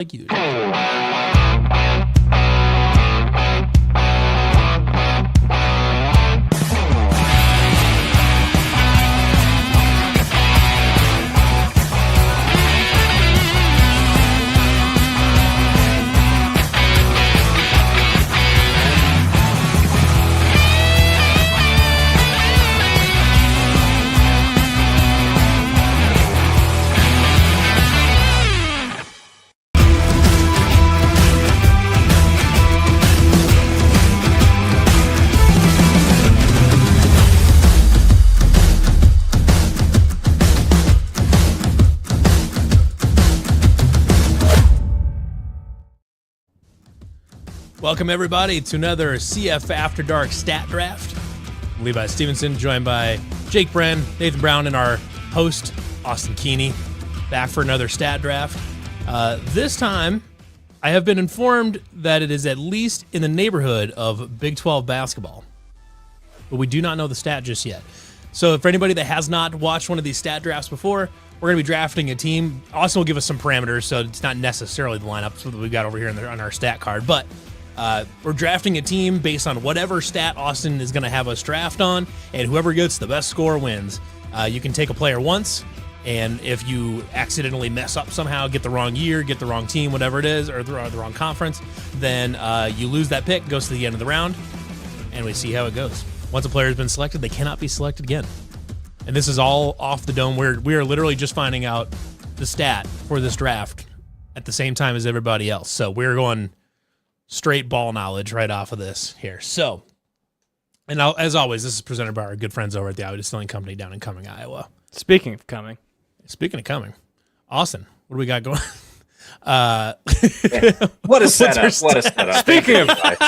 like you. Welcome, everybody, to another CF After Dark Stat Draft. I'm Levi Stevenson, joined by Jake Bren, Nathan Brown, and our host, Austin Keeney, back for another Stat Draft. This time, I have been informed that it is at least in the neighborhood of Big 12 basketball, but we do not know the stat just yet. So for anybody that has not watched one of these stat drafts before, we're going to be drafting a team. Austin will give us some parameters, so it's not necessarily the lineup that we've got over here on our stat card, but we're drafting a team based on whatever stat Austin is going to have us draft on, and whoever gets the best score wins. You can take a player once, and if you accidentally mess up somehow, get the wrong year, get the wrong team, whatever it is, or the wrong conference, then you lose that pick, goes to the end of the round, and we see how it goes. Once a player has been selected, they cannot be selected again. And this is all off the dome. We are literally just finding out the stat for this draft at the same time as everybody else. So we're going straight ball knowledge right off of this here. So, and as always, this is presented by our good friends over at the Iowa Distilling Company down in Cumming, Iowa. Speaking of Cumming, Austin, what do we got going? What a setup! What a setup!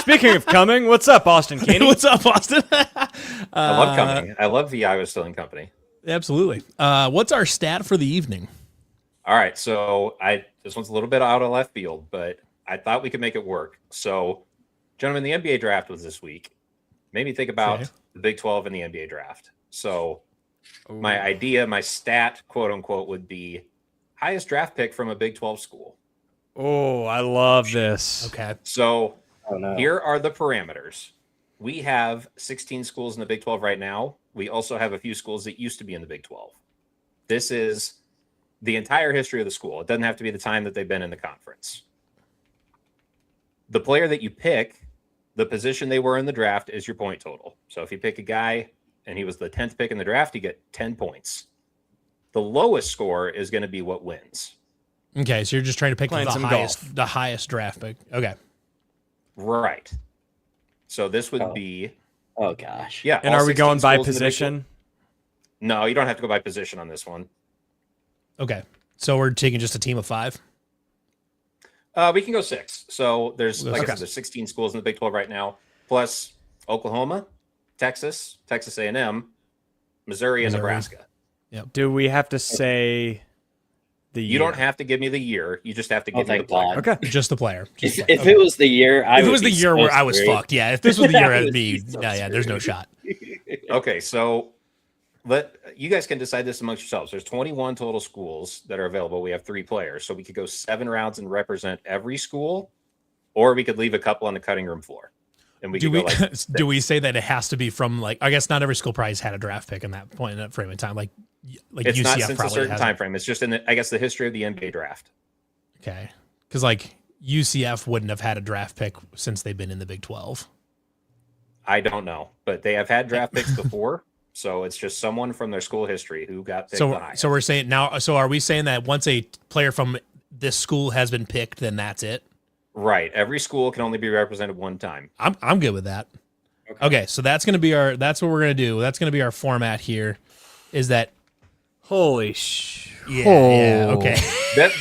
Speaking of Cumming, what's up, Austin Keeney? What's up, Austin? I love Cumming. I love the Iowa Distilling Company. Absolutely. What's our stat for the evening? All right, so this one's a little bit out of left field, but I thought we could make it work. So, gentlemen, the NBA draft was this week. Made me think about the Big 12 and the NBA draft. So, my stat, quote unquote, would be highest draft pick from a Big 12 school. Oh, I love this. Okay. So, Here are the parameters. We have 16 schools in the Big 12 right now. We also have a few schools that used to be in the Big 12. This is the entire history of the school. It doesn't have to be the time that they've been in the conference. The player that you pick, the position they were in the draft is your point total. So if you pick a guy and he was the 10th pick in the draft, you get 10 points. The lowest score is going to be what wins. Okay, so you're just trying to pick the highest draft pick. Okay. Right. So this would be... Oh, gosh. Yeah. And are we going by position? No, you don't have to go by position on this one. Okay. So we're taking just a team of 5? We can go 6. So there's, like I said, there's 16 schools in the Big 12 right now, plus Oklahoma, Texas, Texas A&M, Missouri, and Nebraska. Yep. Do we have to say the year? You don't have to give me the year. You just have to give me the player. Okay. Just the player. If it was the year, if it was the year where I was fucked, yeah. If this was the year, I'd be, yeah, there's no shot. Okay, so you guys can decide this amongst yourselves. There's 21 total schools that are available. We have 3 players, so we could go 7 rounds and represent every school, or we could leave a couple on the cutting room floor. And we do we say that it has to be from, like, I guess not every school probably has had a draft pick in that point in that frame of time, like it's UCF not since a certain has time frame. It's just in the history of the NBA draft. Okay, because like UCF wouldn't have had a draft pick since they've been in the Big 12. I don't know, but they have had draft picks before. So it's just someone from their school history who got picked. So we're saying now. So are we saying that once a player from this school has been picked, then that's it? Right. Every school can only be represented one time. I'm good with that. Okay. So that's gonna be that's what we're gonna do. That's gonna be our format here. Is that holy sh? Yeah. Okay.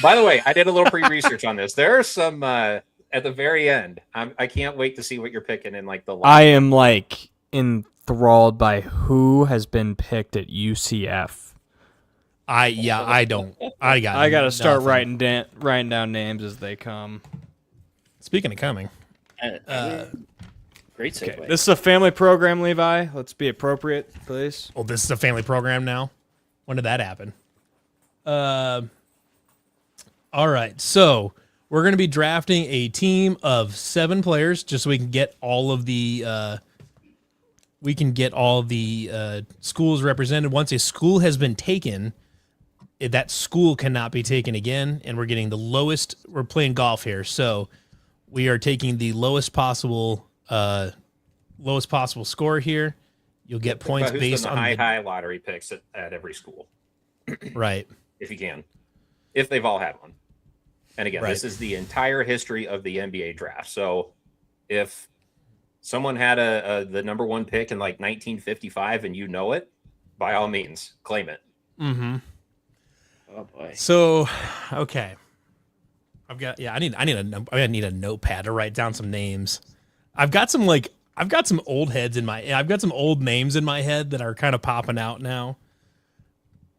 By the way, I did a little pre-research on this. There are some at the very end. I can't wait to see what you're picking in like the. I am like enthralled by who has been picked at UCF. I got to start writing down names as they come. Speaking of coming, great segue. Okay. This is a family program, Levi. Let's be appropriate, please. Well, this is a family program now. When did that happen? All right, so We're going to be drafting a team of 7 players just so we can get all of the schools represented. Once a school has been taken, that school cannot be taken again, and we're getting the lowest. We're playing golf here, so we are taking the lowest possible score here. You'll get points based on the high lottery picks at every school, right? If you can, if they've all had one. And again, Right. This is the entire history of the NBA draft. So if someone had the number 1 pick in like 1955 and you know it, by all means, claim it. Mm-hmm. Oh boy. So, okay. I need a notepad to write down some names. I've got some old heads I've got some old names in my head that are kind of popping out now.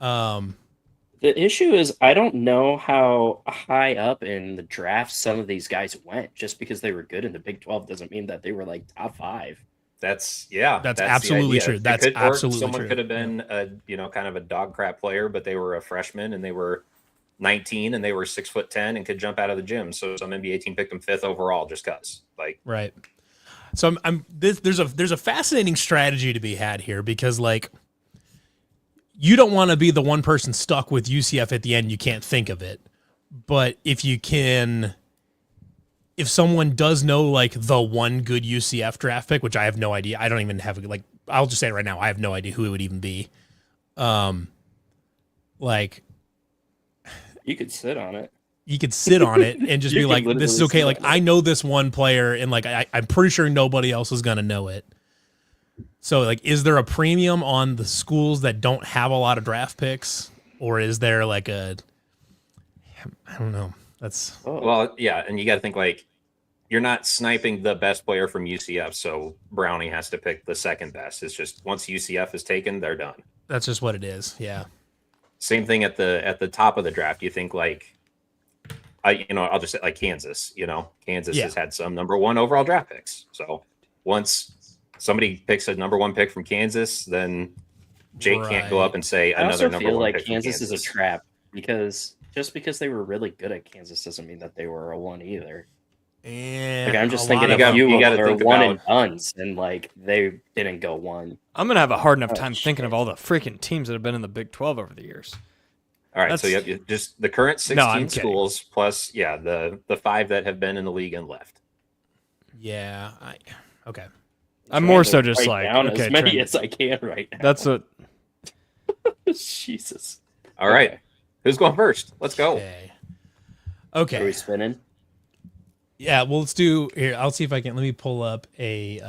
The issue is I don't know how high up in the draft some of these guys went. Just because they were good in the Big 12 doesn't mean that they were like top 5. That's absolutely true. That's absolutely someone true. Could have been kind of a dog crap player, but they were a freshman and they were 19 and they were 6'10" and could jump out of the gym. So some NBA team picked them 5th overall just cause. Like, right. So there's a fascinating strategy to be had here because like you don't want to be the one person stuck with UCF at the end. You can't think of it, but if someone does know like the one good UCF draft pick, which I have no idea, I don't even have like, I'll just say it right now, I have no idea who it would even be. Like You could sit on it. You could sit on it and just be like, this is okay. Like, I know this one player and like, I'm pretty sure nobody else is going to know it. So like, is there a premium on the schools that don't have a lot of draft picks, or is there like I don't know. Well, yeah. And you got to think like, you're not sniping the best player from UCF. So Brownie has to pick the second best. It's just once UCF is taken, they're done. That's just what it is. Yeah. Same thing at the top of the draft. You think like, I'll just say like Kansas, Kansas has had some number 1 overall draft picks. So once somebody picks a number 1 pick from Kansas, then Jake can't go up and say another number 1 pick. I also feel like Kansas is a trap because just because they were really good at Kansas doesn't mean that they were a 1 either. And like I'm just thinking of you got to think 1 and dones, and like they didn't go 1. I'm gonna have a hard enough time thinking of all the freaking teams that have been in the Big 12 over the years. All right, so you have just the current 16 schools plus, the 5 that have been in the league and left. Yeah, okay. I'm more so just like as many as I can right now. That's what. Jesus. All right, who's going first? Let's go. Okay. Are we spinning? Yeah, well, let's do here. I'll see if I can. Let me pull up a.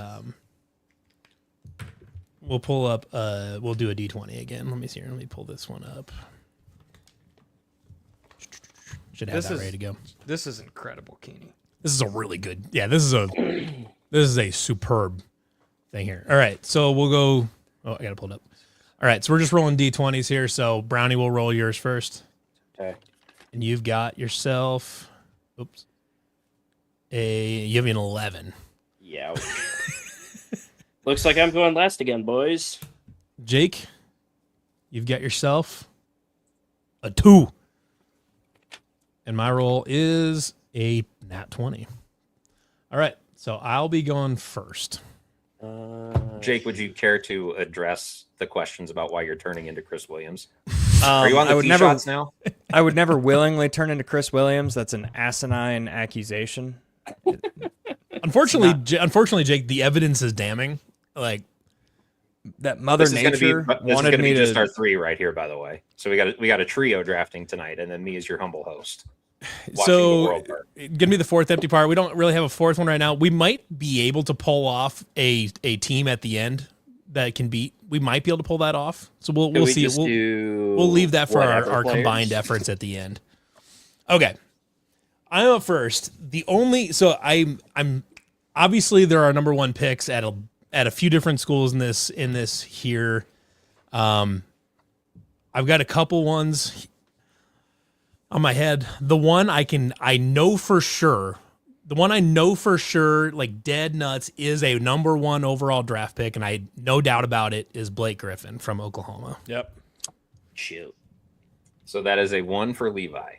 We'll do a D20 again. Let me see here. Let me pull this one up. Should have that ready to go. This is incredible, Keeney. This is a really good. Yeah, this is a superb thing here. All right, so we'll go. Oh, I gotta pull it up. All right, so we're just rolling D20s here. So Brownie will roll yours first. Okay. And you've got yourself. Oops. You have an 11. Yeah. Looks like I'm going last again, boys. Jake, you've got yourself a 2. And my roll is a nat 20. All right, so I'll be going first. Jake, would you care to address the questions about why you're turning into Chris Williams? Are you on the tee shots now? I would never willingly turn into Chris Williams. That's an asinine accusation. Unfortunately, Jake, the evidence is damning. Like that Mother Nature wanted me to just our 3 right here, by the way. So we got a trio drafting tonight, and then me as your humble host. So give me the 4th empty part. We don't really have a 4th one right now. We might be able to pull off a team at the end that can beat. We might be able to pull that off. So we'll see. We'll leave that for our combined efforts at the end. Okay. I'm up first. I'm obviously there are number 1 picks at a few different schools in this here. I've got a couple ones on my head. The one I know for sure, like dead nuts, is a number 1 overall draft pick, and I no doubt about it is Blake Griffin from Oklahoma. Yep. Shoot. So that is a 1 for Levi.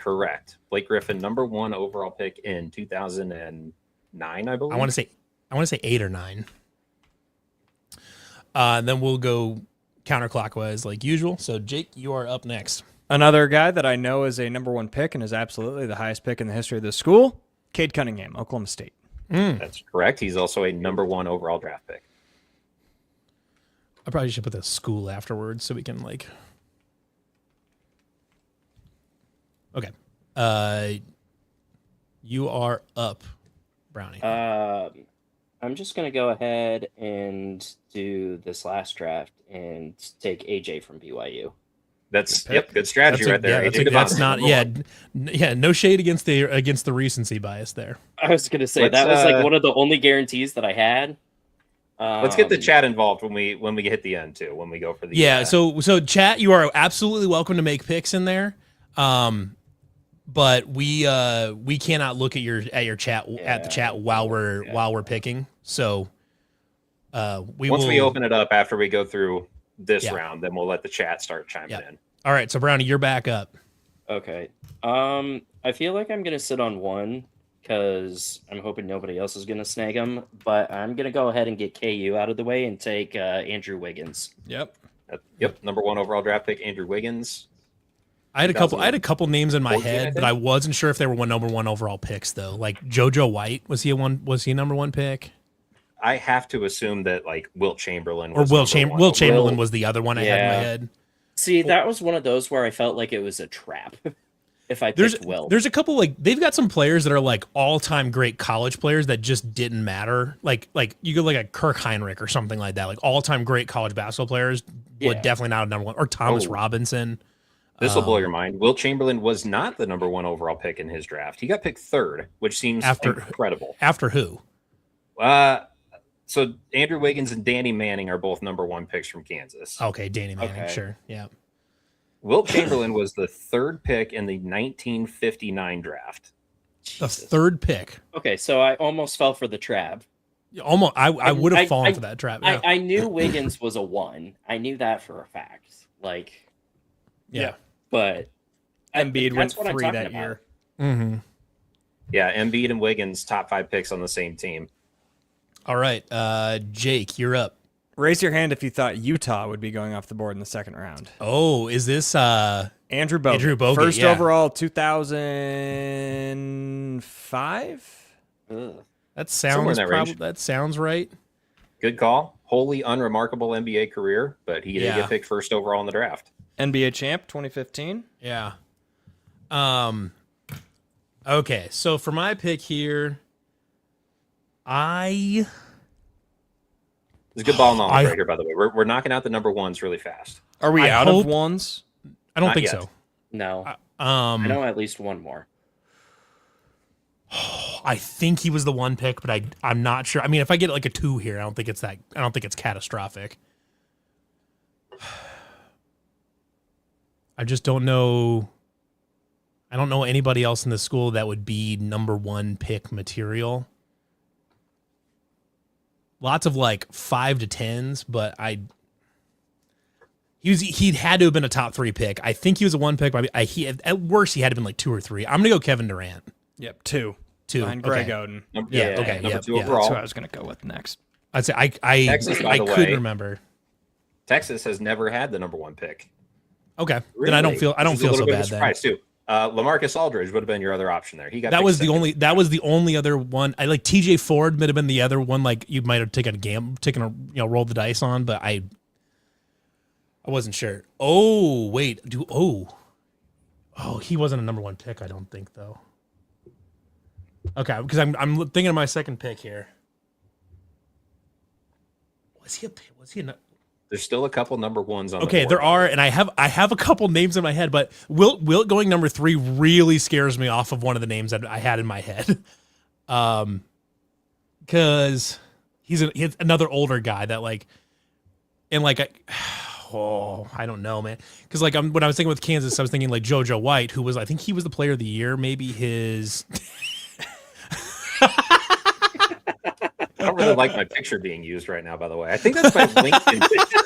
Correct. Blake Griffin, number 1 overall pick in 2009, I believe. I want to say 8 or 9. Then we'll go counterclockwise like usual. So Jake, you are up next. Another guy that I know is a number 1 pick and is absolutely the highest pick in the history of the school, Cade Cunningham, Oklahoma State. That's correct. He's also a number 1 overall draft pick. I probably should put the school afterwards so we can like. Okay. You are up, Brownie. I'm just gonna go ahead and do this last draft and take AJ from BYU. That's good strategy right there. That's not no shade against the recency bias there. I was gonna say that was like one of the only guarantees that I had. Let's get the chat involved when we get the end too. When we go for the So chat, you are absolutely welcome to make picks in there, but we cannot look at your chat at the chat while we're picking. So once we open it up after we go through this round, then we'll let the chat start chiming in. All right, so Brownie, you're back up. Okay. I feel like I'm gonna sit on 1. Because I'm hoping nobody else is going to snag him. But I'm going to go ahead and get KU out of the way and take Andrew Wiggins. Yep. Number 1 overall draft pick, Andrew Wiggins. I had a couple names in my head, but I wasn't sure if they were number 1 overall picks though. Like JoJo White, was he a number 1 pick? I have to assume that like Wilt Chamberlain was Wilt Chamberlain was the other one I had in my head. See, that was one of those where I felt like it was a trap. If I picked Wilt. There's a couple like they've got some players that are like all-time great college players that just didn't matter. Like you go like a Kirk Heinrich or something like that. Like all-time great college basketball players would definitely not have number 1. Or Thomas Robinson. This will blow your mind. Wilt Chamberlain was not the number 1 overall pick in his draft. He got picked 3rd, which seems incredible. After who? So Andrew Wiggins and Danny Manning are both number 1 picks from Kansas. Okay, Danny Manning, sure. Yeah. Wilt Chamberlain was the 3rd pick in the 1959 draft. Jesus. The 3rd pick. Okay, so I almost fell for the trap. Almost, I would have fallen for that trap. Yeah. I knew Wiggins was a 1. I knew that for a fact. Like, but Embiid went 3 that year. Mm-hmm. Yeah, Embiid and Wiggins, top 5 picks on the same team. All right, Jake, you're up. Raise your hand if you thought Utah would be going off the board in the 2nd round. Oh, is this Andrew Bogut? Andrew Bogut, first overall, 2005. That sounds that sounds right. Good call. Wholly unremarkable NBA career, but he did get picked 1st overall in the draft. NBA champ 2015. Yeah. Okay, so for my pick here, It's a good ball knowledge right here, by the way. We're knocking out the number 1s really fast. Are we out of 1s? I don't think so. No. I know at least 1 more. I think he was the 1 pick, but I'm not sure. I mean, if I get like a 2 here, I don't think it's catastrophic. I just don't know. I don't know anybody else in the school that would be number 1 pick material. Lots of like 5 to 10s, but he'd had to have been a top 3 pick. I think he was a 1 pick, but at worst he had to have been like 2 or 3. I'm gonna go Kevin Durant. Yep, 2. Behind Greg Oden. Number 2 overall. That's what I was gonna go with next. I'd say I couldn't remember. Texas has never had the number 1 pick. Okay, really? Then I don't feel so bad. Surprise too. LaMarcus Aldridge would have been your other option there. He got that was the only other one. I like TJ Ford might have been the other one. Like you might have taken a roll the dice on, but I wasn't sure. Oh wait, he wasn't a number 1 pick. I don't think though. Okay, because I'm thinking of my 2nd pick here. Was he a? There's still a couple number 1s on the board. There are, and I have a couple names in my head, but Wilt going number 3 really scares me off of one of the names that I had in my head. Because he's another older guy that like, and like, I don't know, man. Because like when I was thinking with Kansas, I was thinking like JoJo White, who was, I think he was the player of the year, maybe his. I don't really like my picture being used right now, by the way. I think that's my LinkedIn picture.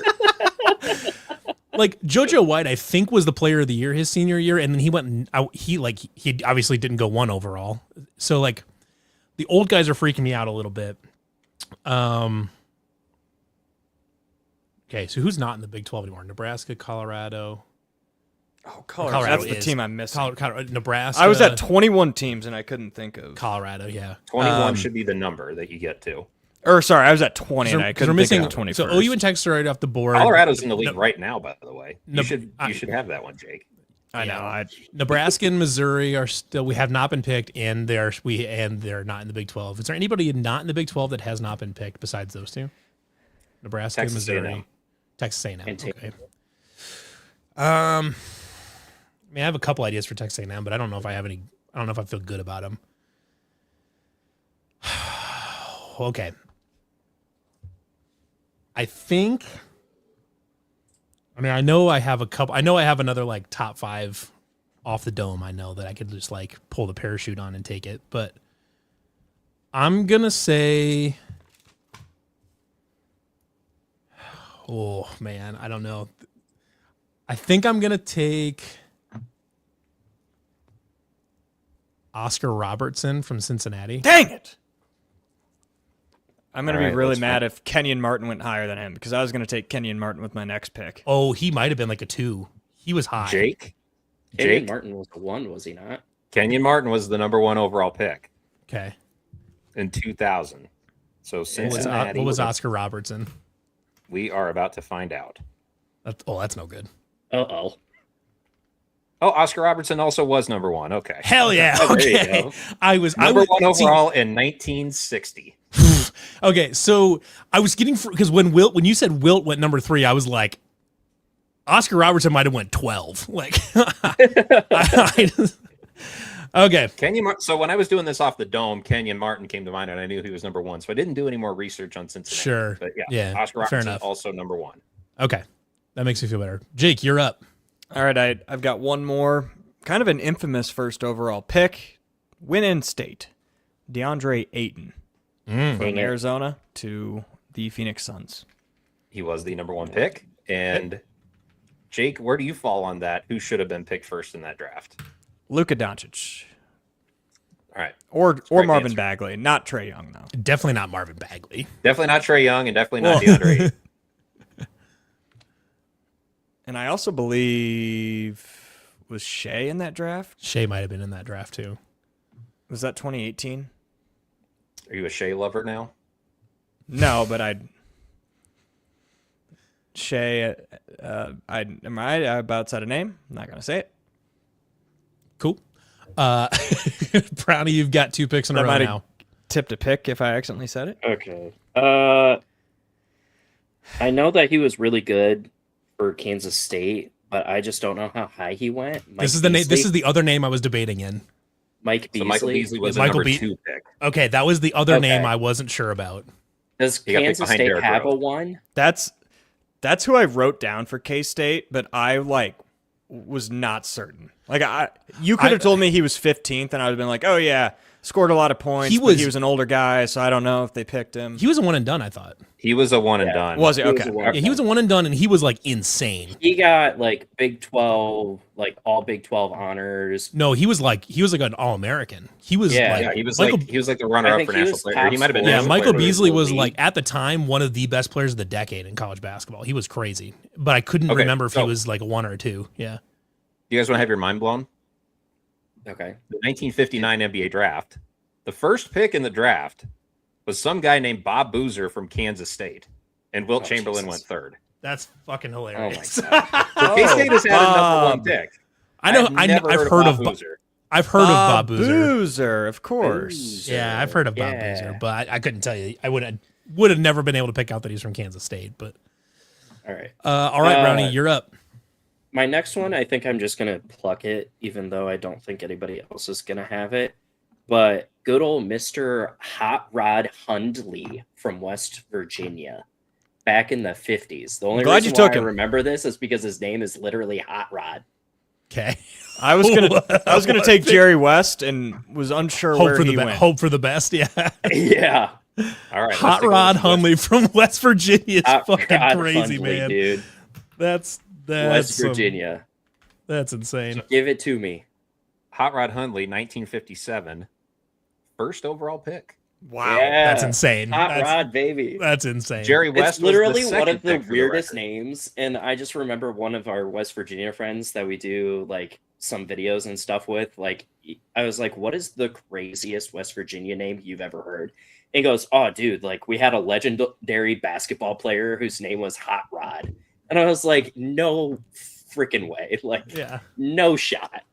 like JoJo White, I think was the player of the year his senior year, and then he went out. He obviously didn't go 1 overall. So like, the old guys are freaking me out a little bit. Okay, so who's not in the Big 12 anymore? Nebraska, Colorado. Oh, Colorado. That's the team I'm missing. Colorado, Nebraska. I was at 21 teams and I couldn't think of Colorado. Yeah, 21 should be the number that you get to. Or sorry, I was at 20 and I couldn't think of 21st. So OU and Texas are right off the board. Colorado's in the league right now, by the way. You should have that one, Jake. I know. Nebraska and Missouri are still. We have not been picked, and they're not in the Big 12. Is there anybody not in the Big 12 that has not been picked besides those two? Nebraska, Texas Missouri, A&M. Texas A&M. Okay. I mean, I have a couple ideas for Texas A&M, but I don't know if I have any. I don't know if I feel good about them. Okay. I think. I mean, I know I have a couple. I know I have another like top 5 off the dome. I know that I could just like pull the parachute on and take it, but I'm gonna say. Oh man, I don't know. I think I'm gonna take Oscar Robertson from Cincinnati. Dang it! I'm going to be really that's mad fine. if Kenyon Martin went higher than him because I was going to take Kenyon Martin with my next pick. Oh, he might have been like a 2. He was high. Jake Martin was the 1, was he not? Kenyon Martin was the number 1 overall pick Okay. in 2000. So Cincinnati. What was Oscar Robertson? We are about to find out. That's no good. Uh-oh. Oh, Oscar Robertson also was number 1. Okay. Hell yeah. There you Okay. go. I Number was 1 overall in 1960. Okay, so I was getting because when you said Wilt went number 3, I was like, Oscar Robertson might have went 12. Like, okay. So when I was doing this off the dome, Kenyon Martin came to mind, and I knew he was number 1. So I didn't do any more research on Cincinnati. Sure. But Yeah, Oscar fair Robertson enough. also number 1. Okay, that makes me feel better. Jake, you're up. All right, I've got one more. Kind of an infamous first overall pick. Win in state. DeAndre Ayton. From Arizona to the Phoenix Suns. He was the number 1 pick. And Jake, where do you fall on that? Who should have been picked first in that draft? Luka Doncic. All right. Or Correct Marvin answer. Bagley. Not Trae Young, though. Definitely not Marvin Bagley. Definitely not Trae Young and definitely not DeAndre Ayton. And I also believe, was Shea in that draft? Shea might have been in that draft too. Was that 2018? Are you a Shea lover now? No, but Shea, am I about said a name? I'm not going to say it. Cool. Brownie, you've got 2 picks in a row now. Tipped a pick if I accidentally said it. Okay. I know that he was really good for Kansas State, but I just don't know how high he went. This is the other name I was debating in. Mike Beasley. So Michael Beasley was the Michael number Be- 2 pick. Okay, that was the other Okay. name I wasn't sure about. Does He got picked Kansas behind State Derrick have Rose. a 1? That's who I wrote down for K-State, but I was not certain. You could have told me he was 15th, and I would have been like, oh yeah, scored a lot of points. But he was an older guy, so I don't know if they picked him. He was a one and done, I thought. He was a one and done. Was he? Okay. Yeah, he was a one and done, and he was like insane. He got like Big 12, like all Big 12 honors. No, he was like an All-American. He was Yeah, he was like the runner up think for he national was player. top He might have been. scorer. Yeah, national Michael player. Beasley was league. like at the time one of the best players of the decade in college basketball. He was crazy, but I couldn't remember if he was like a 1 or a 2. Yeah. You guys want to have your mind blown? Okay. The 1959 NBA draft. The first pick in the draft was some guy named Bob Boozer from Kansas State, and Wilt Chamberlain Jesus. went third. That's fucking Oh hilarious. my god. So K-State has had a number 1 pick. I know. I've heard of Boozer. I've heard of Bob Boozer. Boozer, of course. Yeah, I've heard of Bob Yeah. Boozer, but I couldn't tell you. I would have never been able to pick out that he's from Kansas State. But All right. all right, Brownie, you're up. My next one, I think I'm just going to pluck it, even though I don't think anybody else is going to have it. But good old Mr. Hot Rod Hundley from West Virginia back in the 50s. The only Glad reason you took why I him. remember this is because his name is literally Hot Rod. Okay. I was gonna take Jerry West and was unsure where he went. Hope for the best. Yeah. Yeah. All right, Hot Rod Hundley from West Virginia is Hot fucking Rod crazy, Hundley, man. dude. That's West Virginia. That's insane. So give it to me. Hot Rod Hundley, 1957, first overall pick. Wow, yeah. That's insane. Hot Rod, baby. That's insane. Jerry West it's literally was the one of the pick weirdest the names, and I just remember one of our West Virginia friends that we do like some videos and stuff with. Like, I was like, "What is the craziest West Virginia name you've ever heard?" And he goes, "Oh, dude, like we had a legendary basketball player whose name was Hot Rod," and I was like, "No freaking way! Like, no shot."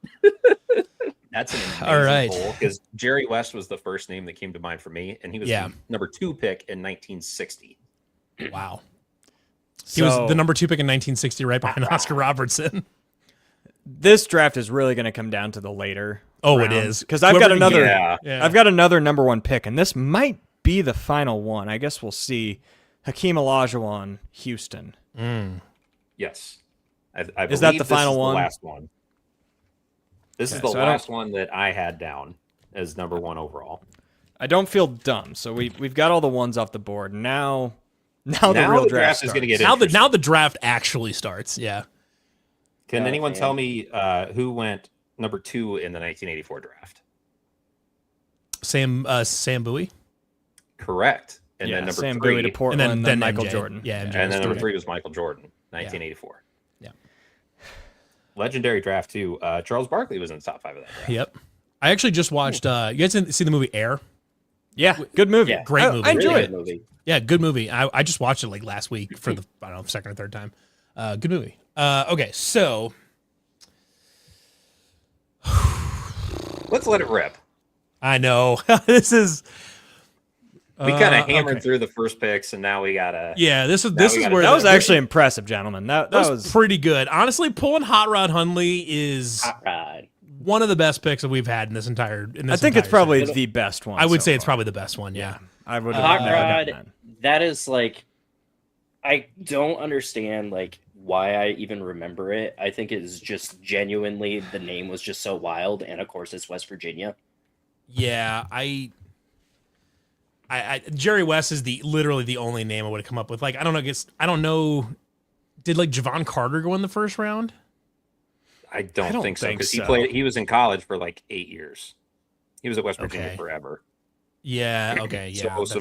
That's an amazing all right. poll because Jerry West was the first name that came to mind for me, and he was the number 2 pick in 1960. Wow. He was the number 2 pick in 1960, right behind Oscar Robertson. This draft is really going to come down to the later. Oh, rounds. It is because I've got another. I've got another number 1 pick, and this might be the final one. I guess we'll see. Hakeem Olajuwon, Houston. Yes, I is that the final one? The last one. This is the last one that I had down as number 1 overall. I don't feel dumb, so we've got all the ones off the board. Now the real draft is going to get now the draft actually starts. Yeah. Can anyone tell me who went number 2 in the 1984 draft? Sam Bowie. Correct. And then number Sam 3 Bowie to Portland, and then Michael MJ. Jordan. Yeah, and then number 3 was Michael Jordan, 1984. Yeah. Legendary draft too. Charles Barkley was in the top 5 of that draft. Yep. I actually just watched. You guys didn't see the movie Air? Yeah, good movie. Yeah. Great movie. I enjoy it. Movie. Yeah, good movie. I just watched it like last week for the second or third time. Good movie. Okay, so let's let it rip. I know this is. We kind of hammered through the first picks, and now we gotta. Yeah, this is where that was actually impressive, gentlemen. That was pretty good. Honestly, pulling Hot Rod Hundley is one of the best picks that we've had in this entire. I think it's probably the best one. I would say it's probably the best one. Yeah, I would. Hot Rod. That is like, I don't understand like why I even remember it. I think it is just genuinely the name was just so wild, and of course it's West Virginia. Yeah, I Jerry West is literally the only name I would have come up with. Like, I don't know. Did like Javon Carter go in the first round? I don't think so because he was in college for like 8 years. He was at West Virginia forever. Yeah. Okay. Yeah. So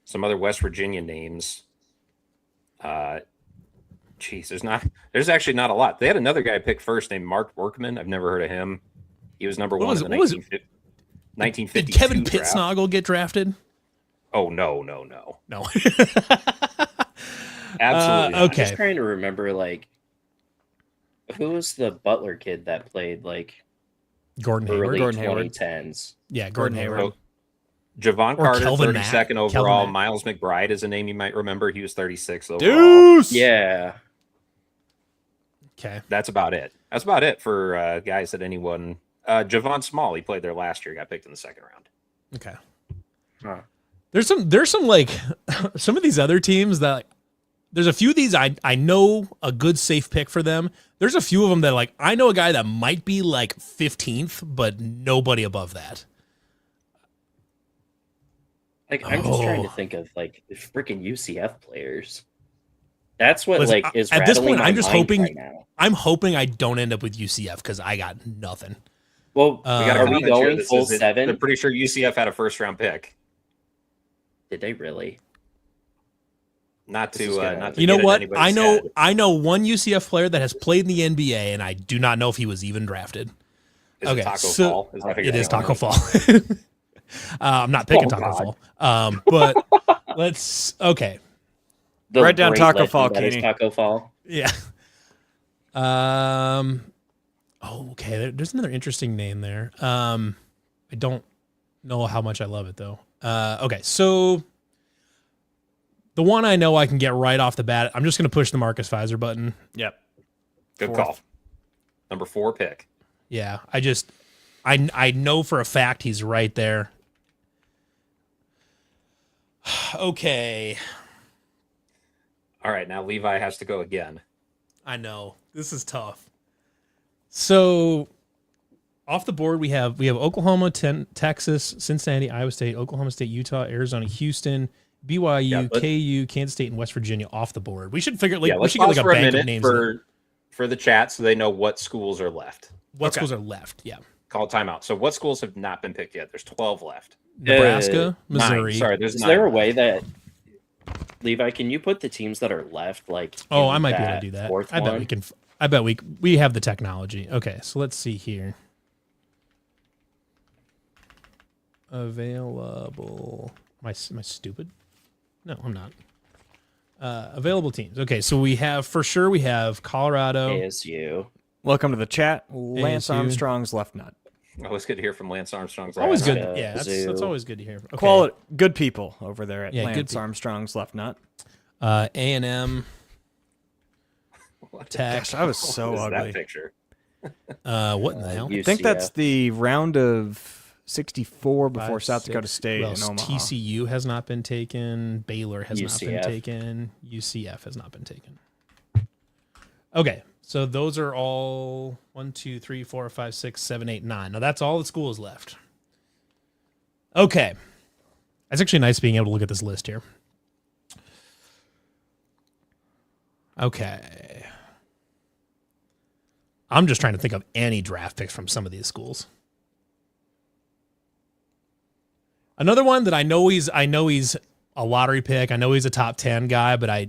some other West Virginia names. There's actually not a lot. They had another guy pick first named Mark Workman. I've never heard of him. He was number 1 in the 1952 Did Kevin draft. Pittsnoggle get drafted? Oh, no. Absolutely not. Okay. I'm just trying to remember, like, who was the Butler kid that played, like, Gordon early Hayward. 2010s? Yeah, Gordon Hayward. So, Javon Carter, Kelvin 32nd Mack. overall. Miles McBride is a name you might remember. He was 36 overall. Deuce! Yeah. Okay. That's about it. That's about it for guys that anyone. Javon Small, he played there last year, got picked in the second round. Okay. Huh. There's some like some of these other teams that there's a few of these I know a good safe pick for them. There's a few of them that like I know a guy that might be like 15th, but nobody above that. Like I'm just trying to think of like the freaking UCF players. That's what Listen, like is at this point. my I'm just mind hoping. right now. I'm hoping I don't end up with UCF because I got nothing. Well, are we going full 7? I'm pretty sure UCF had a first round pick. Did they really? Not to you know what? I know one UCF player that has played in the NBA, and I do not know if he was even drafted. Is it Taco Fall? It is Taco Fall. I'm not picking Taco Fall. But let's Write down Taco Fall, Kenny. Taco Fall. Yeah. Okay. There's another interesting name there. I don't know how much I love it though. Okay, so the one I know I can get right off the bat. I'm just going to push the Marcus Fizer button. Yep. Good call. Number 4 pick. Yeah, I know for a fact he's right there. Okay. All right, now Levi has to go again. I know. This is tough. So off the board, we have Oklahoma, Texas, Cincinnati, Iowa State, Oklahoma State, Utah, Arizona, Houston, BYU, KU, Kansas State, and West Virginia off the board. We should figure we should get get like a bank of names for the chat so they know what schools are left. What schools are left? Yeah. Call timeout. So what schools have not been picked yet? There's 12 left. Nebraska, Missouri. 9. Sorry, is there a way that Levi, can you put the teams that are left like? Oh, I might be able to do that. I bet we can. I bet we have the technology. Okay, so let's see here. Available. Am I stupid? No, I'm not. Available teams. Okay, so we have Colorado, ASU. Welcome to the chat. Lance Armstrong's left nut. Always good to hear from Lance Armstrong's. Always good. Yeah, that's always good to hear. Okay. Quality, good people over there at Lance Armstrong's left nut. A&M. Tech. Gosh, I was so ugly. That picture. What in the hell? I think that's the round of 64 before South Dakota State in Omaha. TCU has not been taken. Baylor has not been taken. UCF has not been taken. Okay, so those are all 1, 2, 3, 4, 5, 6, 7, 8, 9. Now that's all the schools left. Okay, it's actually nice being able to look at this list here. Okay. I'm just trying to think of any draft picks from some of these schools. Another one that I know he's a lottery pick. I know he's a top 10 guy, but I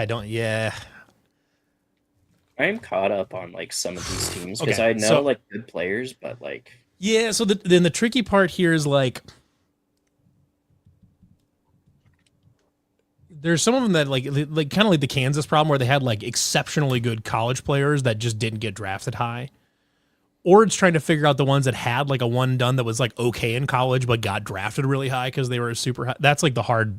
don't. Yeah. I'm caught up on like some of these teams because I know like good players, but like yeah. So then the tricky part here is like there's some of them that like kind of like the Kansas problem where they had like exceptionally good college players that just didn't get drafted high, or it's trying to figure out the ones that had like a one done that was like okay in college but got drafted really high because they were super high. That's like the hard.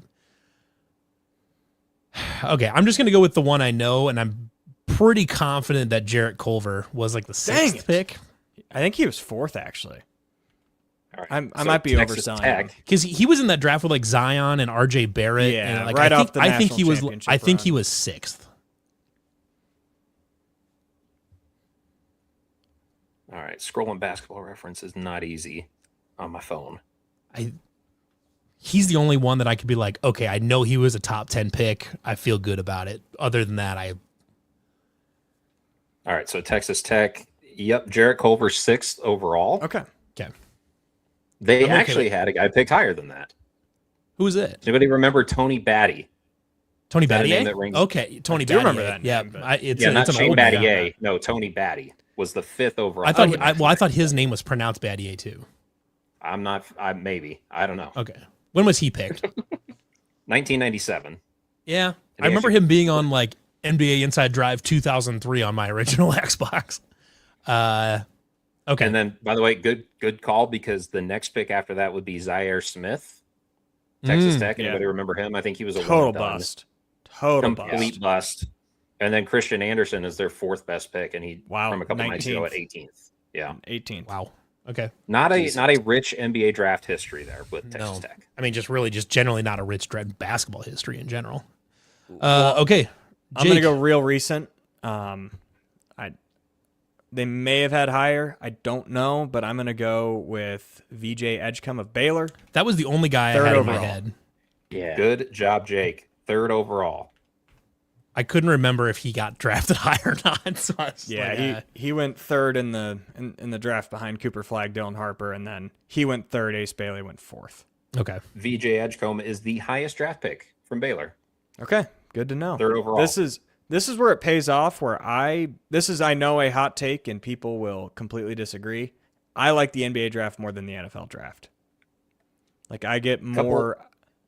Okay, I'm just gonna go with the one I know, and I'm pretty confident that Jarrett Culver was like the 6th pick. I think he was 4th actually. All right. I might be overselling him because he was in that draft with like Zion and RJ Barrett. Yeah, and like, right off the I think he was. championship I think run. he was 6th. All right, scrolling Basketball Reference is not easy on my phone. He's the only one that I could be like, okay, I know he was a top 10 pick. I feel good about it. Other than that, All right, so Texas Tech. Yep, Jarrett Culver 6th overall. Okay. They actually had a guy picked higher than that. Who was it? Anybody remember Tony Batty? Tony That a name Battier? that rings- Okay, Tony I do Battier. remember that Yeah, name, but- it's not an Shane old name. Battier. No, Tony Batty was the 5th overall. I thought his name was pronounced Battier too. I'm not. Maybe. I don't know. Okay, when was he picked? 1997. Yeah, I remember him being on like NBA Inside Drive 2003 on my original Xbox. Okay. And then, by the way, good call because the next pick after that would be Zaire Smith, Texas Tech. Anybody remember him? I think he was a total bust. Complete bust. And then Christian Anderson is their 4th best pick, and he from a couple nights ago at 18th. Yeah, 18th. Wow. Okay. Not a rich NBA draft history there with Texas Tech. I mean, just generally not a rich basketball history in general. Okay. I'm gonna go real recent. They may have had higher. I don't know, but I'm gonna go with VJ Edgecombe of Baylor. That was the only guy I had in my head. yeah. Good job, Jake. 3rd overall. I couldn't remember if he got drafted high or not. So He went 3rd in the draft behind Cooper Flagg, Dylan Harper, and then he went 3rd. Ace Bailey went 4th. Okay. VJ Edgecombe is the highest draft pick from Baylor. Okay, good to know. 3rd overall. This is where it pays off. I know a hot take, and people will completely disagree. I like the NBA draft more than the NFL draft. Like I get more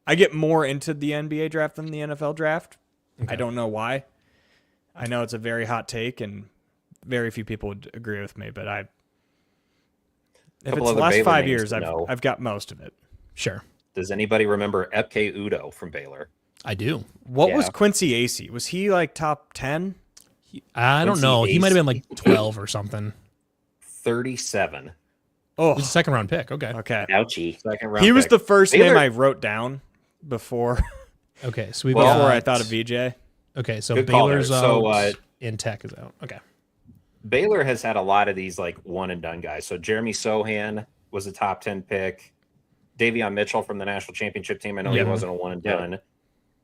into the NBA draft than the NFL draft. Okay. I don't know why. I know it's a very hot take, and very few people would agree with me. But if it's the last 5 years, I've got most of it. Sure. Does anybody remember Epke Udoh from Baylor? I do. What was Quincy Acey? Was he like top 10? I don't know. He might have been like 12 or something. 37. Oh, he's a 2nd round pick. Okay. Ouchie. 2nd round. He was pick. the first name I wrote down before. Okay, so before I thought of VJ. Okay, so good Baylor's. So in Tech is out. Okay. Baylor has had a lot of these like one and done guys. So Jeremy Sohan was a top 10 pick. Davion Mitchell from the national championship team. I know he wasn't a one and done.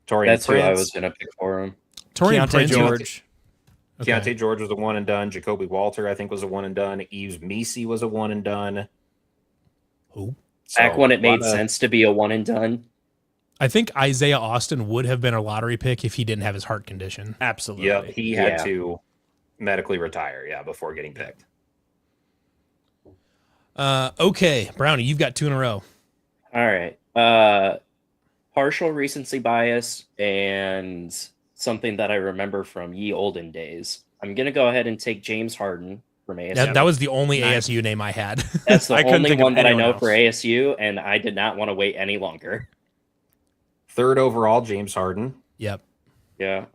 Torian That's Prince. who I was going to pick for him. Torian Prince. George. Okay. Keontae George was a one and done. Jacoby Walter, I think, was a one and done. Eves Meesey was a one and done. Who? Back when it made sense to be a one and done. I think Isaiah Austin would have been a lottery pick if he didn't have his heart condition. Absolutely. Yep, he had to medically retire, before getting picked. Okay, Brownie, you've got 2 in a row. All right. Partial recency bias and something that I remember from ye olden days. I'm going to go ahead and take James Harden from ASU. That was the only ASU name I had. That's the only one that I know else for ASU, and I did not want to wait any longer. 3rd overall, James Harden. Yep. Yeah.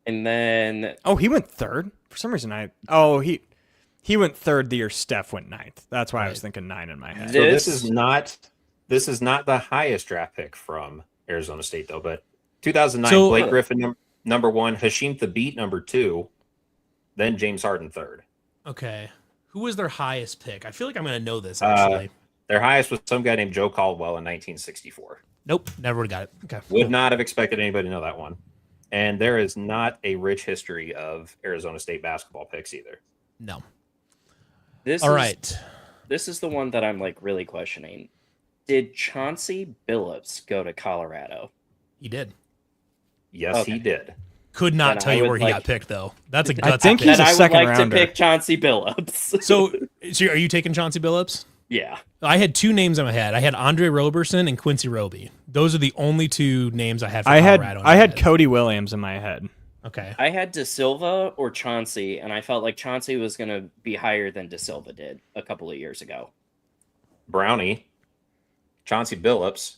And then... Oh, he went 3rd? For some reason, he went 3rd the year Steph went 9th. That's why I was thinking 9 in my head. So this is not the highest draft pick from Arizona State, though, but 2009, Blake Griffin, number 1, Hasheem Thabeet, number 2, then James Harden 3rd. Okay. Who was their highest pick? I feel like I'm going to know this, actually. Their highest was some guy named Joe Caldwell in 1964. Nope, never would have got it. Okay. Would not have expected anybody to know that one. And there is not a rich history of Arizona State basketball picks either. No. This is the one that I'm like really questioning. Did Chauncey Billups go to Colorado? He did. Yes, he did. Could not tell you where he got picked, though. That's a gutsy I think pick. he's a second I would like rounder. to pick Chauncey Billups. So are you taking Chauncey Billups? Yeah. I had 2 names in my head. I had Andre Roberson and Quincy Roby. Those are the only 2 names I had for Colorado. I had Cody Williams in my head. Okay. I had De Silva or Chauncey, and I felt like Chauncey was going to be higher than De Silva did a couple of years ago. Brownie, Chauncey Billups,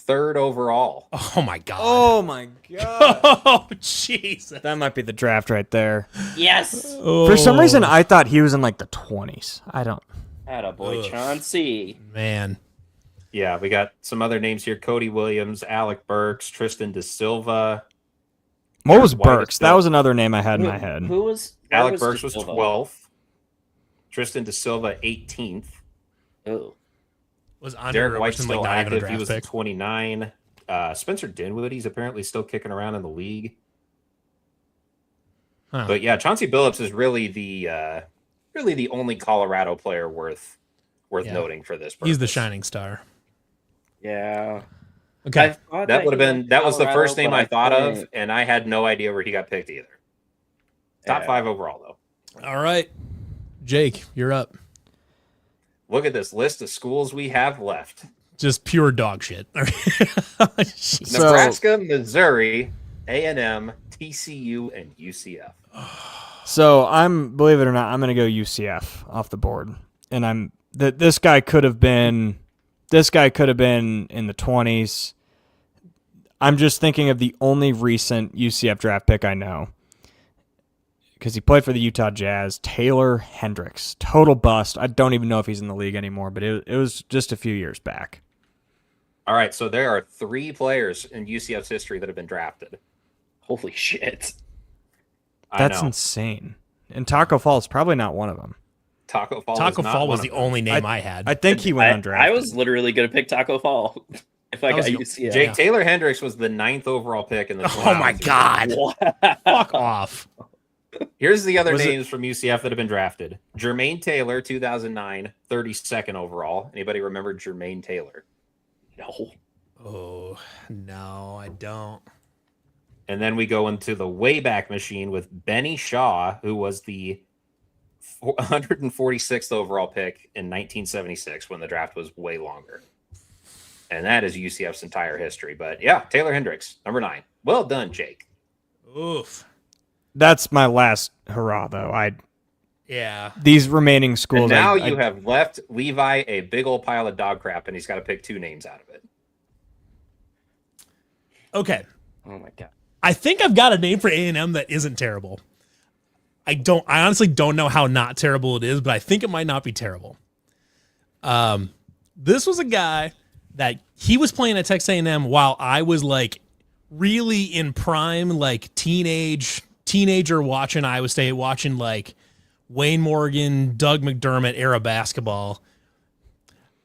3rd overall. Oh, my God. Oh, my God. Oh, jeez. That might be the draft right there. Yes. For some reason, I thought he was in like the 20s. I don't. Attaboy, Chauncey. Man. Yeah, we got some other names here. Cody Williams, Alec Burks, Tristan De Silva. What was Burks? That was another name I had in my head. Who was... Alec Burks was 12th. Tristan De Silva, 18th. Oh. Was Andre Derek White Roberson still not even a active. draft He was pick? 29. Spencer Dinwiddie's apparently still kicking around in the league. Huh. But yeah, Chauncey Billups is really the only Colorado player worth noting for this purpose. He's the shining star. Yeah. Okay. That would have been that was the first name I thought of, and I had no idea where he got picked either. Top 5 overall, though. All right. Jake, you're up. Look at this list of schools we have left. Just pure dog shit. Nebraska, Missouri, A&M, TCU, and UCF. So believe it or not, I'm going to go UCF off the board, and this guy could have been in the 20s. I'm just thinking of the only recent UCF draft pick I know, because he played for the Utah Jazz. Taylor Hendricks, total bust. I don't even know if he's in the league anymore, but it was just a few years back. All right, so there are 3 players in UCF's history that have been drafted. Holy shit. That's insane. And Taco Fall is probably not one of them. Taco Fall was the only name I had. I think he went undrafted. I was literally going to pick Taco Fall if I got UCF. Jake Taylor Hendricks was the 9th overall pick in the 20s. Oh my God. Fuck off. Here's the other names from UCF that have been drafted. Jermaine Taylor, 2009, 32nd overall. Anybody remember Jermaine Taylor? No. Oh, no, I don't. And then we go into the Wayback Machine with Benny Shaw, who was the 146th overall pick in 1976 when the draft was way longer. And that is UCF's entire history. But yeah, Taylor Hendricks, number 9. Well done, Jake. Oof. That's my last hurrah, though. Yeah. These remaining schools. And now you have left Levi a big old pile of dog crap, and he's got to pick 2 names out of it. Okay. Oh my God. I think I've got a name for A&M that isn't terrible. I honestly don't know how not terrible it is, but I think it might not be terrible. This was a guy that he was playing at Texas A&M while I was like really in prime, like teenage teenager watching Iowa State, watching like Wayne Morgan, Doug McDermott era basketball.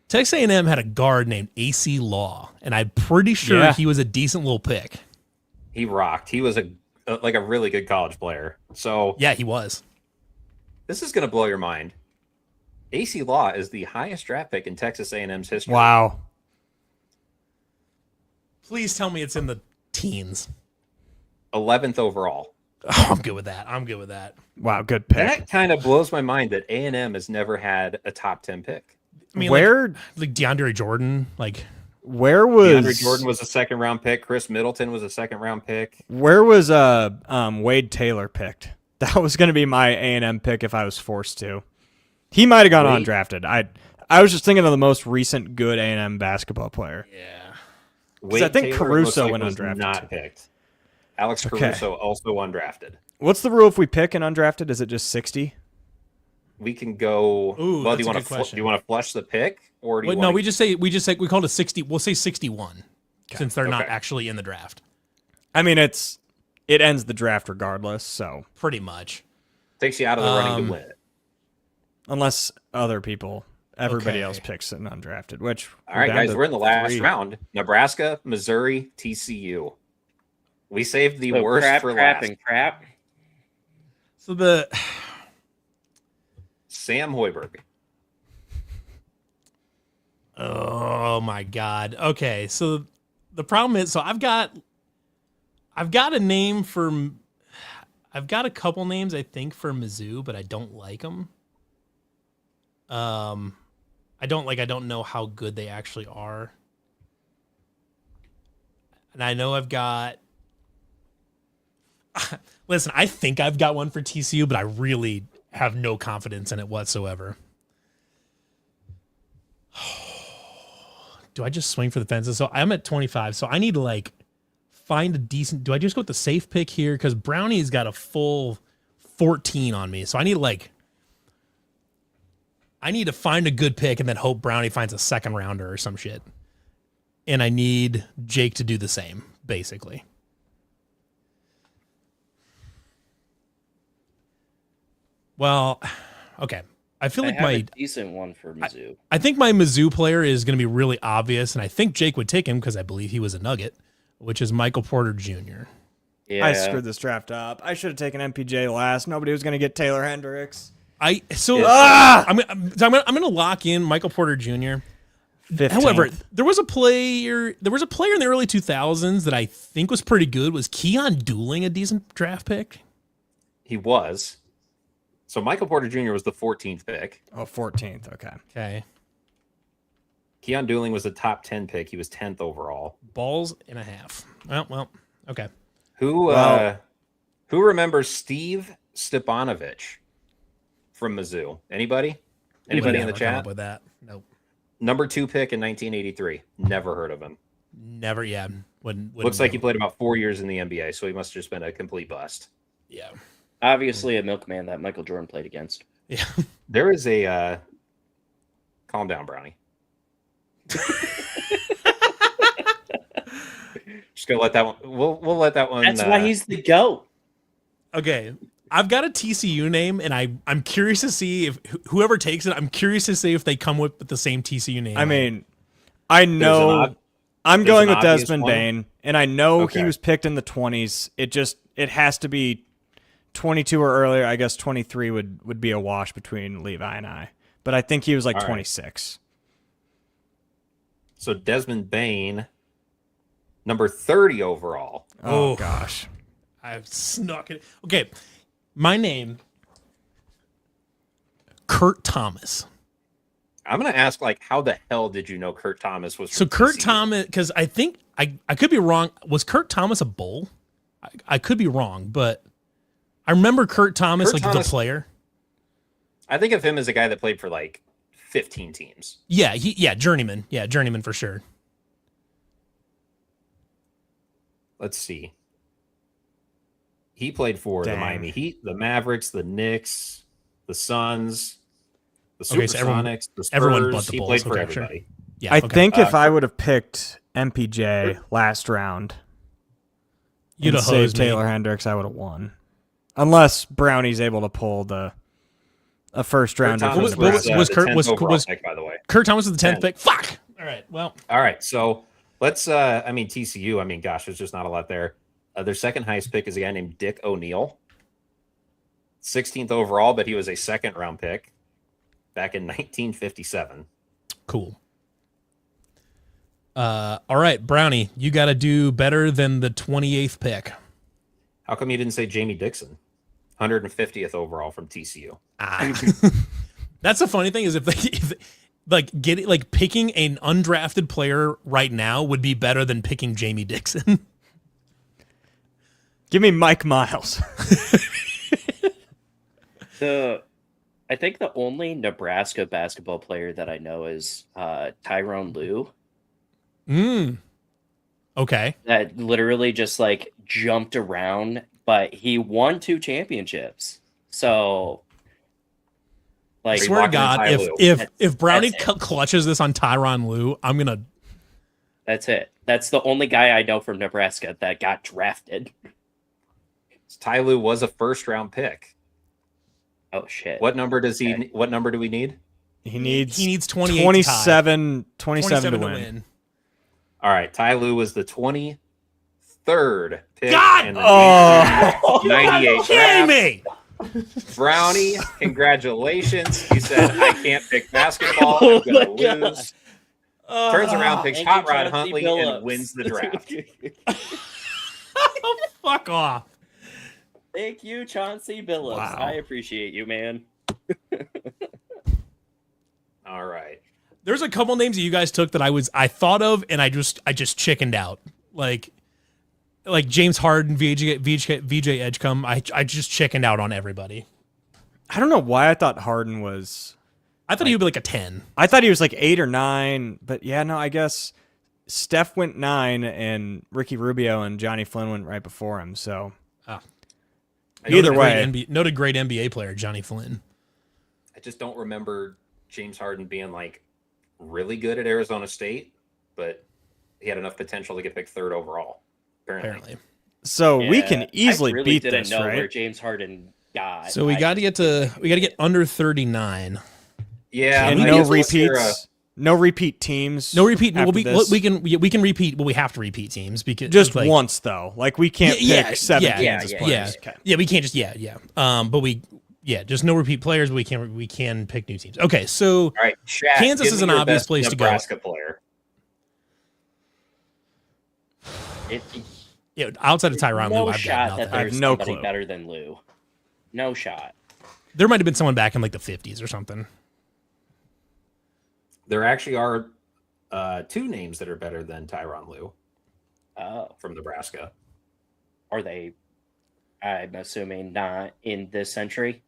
Texas A&M had a guard named AC Law, and I'm pretty sure he was a decent little pick. He rocked. He was a really good college player. So yeah, he was. This is going to blow your mind. AC Law is the highest draft pick in Texas A&M's history. Wow. Please tell me it's in the teens. 11th overall. Oh, I'm good with that. Wow, good pick. That kind of blows my mind that A&M has never had a top 10 pick. I mean, where like DeAndre Jordan, like where was DeAndre Jordan was a second round pick. Chris Middleton was a second round pick. Where was Wade Taylor picked? That was going to be my A&M pick if I was forced to. He might have gone undrafted. I was just thinking of the most recent good A&M basketball player. Yeah. Because I think Taylor Caruso like went undrafted. Not picked. Alex Caruso also undrafted. What's the rule if we pick an undrafted? Is it just 60? We can go. Ooh, well, do you want to flush the pick, or do you no? We called it 60. We'll say 61 since they're not actually in the draft. I mean, it ends the draft regardless, so pretty much takes you out of the running to win it. Unless everybody else picks an undrafted. Which all right, guys, we're in the last round. Nebraska, Missouri, TCU. We saved the worst for last. Crap. So the Sam Hoiberg. Oh my God. Okay, so the problem is, I've got a name for, I've got a couple names I think for Mizzou, but I don't like them. I don't know how good they actually are, and I know I've got. Listen, I think I've got one for TCU, but I really have no confidence in it whatsoever. Do I just swing for the fences? So I'm at 25, so I need to find a decent. Do I just go with the safe pick here? Because Brownie's got a full 14 on me, so I need to find a good pick and then hope Brownie finds a second rounder or some shit. And I need Jake to do the same, basically. Well, okay. I feel like a decent one for Mizzou. I think my Mizzou player is going to be really obvious, and I think Jake would take him because I believe he was a Nugget, which is Michael Porter Jr. Yeah. I screwed this draft up. I should have taken MPJ last. Nobody was going to get Taylor Hendricks. I'm going to lock in Michael Porter Jr. 15th. However, there was a player in the early 2000s that I think was pretty good. Was Keon Dooling a decent draft pick? He was. So Michael Porter Jr. was the 14th pick. Oh, 14th. Okay. Keon Dooling was the top 10 pick. He was 10th overall. Balls and a half. Well, okay. Who remembers Steve Stepanovich from Mizzou? Anybody in the chat? Up with that? Nope. Number 2 pick in 1983. Never heard of him. Never. Yeah. Looks like he played about 4 years in the NBA, so he must have just been a complete bust. Yeah. Obviously a milkman that Michael Jordan played against. Yeah. There is a calm down, Brownie. Just gonna let that one. We'll let that one. That's why he's the GOAT. Okay. I've got a TCU name, and I'm curious to see if whoever takes it, I'm curious to see if they come with the same TCU name. I mean, I know I'm going with Desmond Bain, and I know he was picked in the 20s. It has to be 22 or earlier. I guess 23 would be a wash between Levi and I. But I think he was 26. So Desmond Bain, number 30 overall. Oh gosh. I've snuck it. Okay. My name, Kurt Thomas. I'm going to ask, how the hell did you know Kurt Thomas was So Kurt Thomas, because I think, I could be wrong. Was Kurt Thomas a Bull? I could be wrong, but I remember Kurt Thomas, the player. I think of him as a guy that played for 15 teams. Yeah, journeyman. Yeah, journeyman for sure. Let's see. He played for the Miami Heat, the Mavericks, the Knicks, the Suns, the Supersonics, the Spurs. Everyone but the he Bulls. played for everybody. Sure. Yeah, I think if I would have picked MPJ last round, you'd have saved Taylor Hendricks, I would have won. Unless Brownie's able to pull a first rounder. Was by the way. Kurt Thomas was the 10th pick. Fuck. All right. Well. All right. So let's. TCU. I mean, gosh, there's just not a lot there. Their second highest pick is a guy named Dick O'Neill, 16th overall, but he was a second round pick back in 1957. Cool. All right, Brownie, you got to do better than the 28th pick. How come you didn't say Jamie Dixon, 150th overall from TCU? That's the funny thing is if picking an undrafted player right now would be better than picking Jamie Dixon. Give me Mike Miles. I think the only Nebraska basketball player that I know is Tyrone Lue. Okay. That literally just jumped around, but he won 2 championships. So, I swear to God, if Brownie clutches this on Tyronn Lue, I'm gonna. That's it. That's the only guy I know from Nebraska that got drafted. Ty Lue was a first round pick. Oh shit! What number does he? Okay. What number do we need? He needs 27 to win. All right, Ty Lue was the 23rd pick. God! In the 98 kidding me! Brownie, congratulations. You said, I can't pick basketball. I'm going to lose. Turns around, picks Hot Rod Huntley, and wins the draft. Fuck off. Thank you, Chauncey Billups. Wow. I appreciate you, man. All right. There's a couple names that you guys took that I thought of, and I just chickened out. Like James Harden, VJ Edgecombe. I just chickened out on everybody. I don't know why I thought Harden was. I thought he would be like a 10. I thought he was like 8 or 9, but yeah, no, I guess Steph went 9, and Ricky Rubio and Johnny Flynn went right before him. So either way, noted great NBA player Johnny Flynn. I just don't remember James Harden being really good at Arizona State, but he had enough potential to get picked 3rd overall. Apparently. So we can easily beat this, right? I didn't know where James Harden got. So we got to get under 39. Yeah, and no repeats. No repeat teams. No repeat. We can repeat, but we have to repeat teams because just once though. We can't pick 7 Kansas players. Yeah, we can't just but we. Yeah, just no repeat players. But we can pick new teams. Okay, so all right, Shaq, Kansas is an obvious place to go. Nebraska player. Outside of Tyronn Lue, I've got nothing. I have no clue. Better than Lue. No shot. There might have been someone back in the 50s or something. There actually are 2 names that are better than Tyronn Lue. From Nebraska. Are they? I'm assuming not in this century.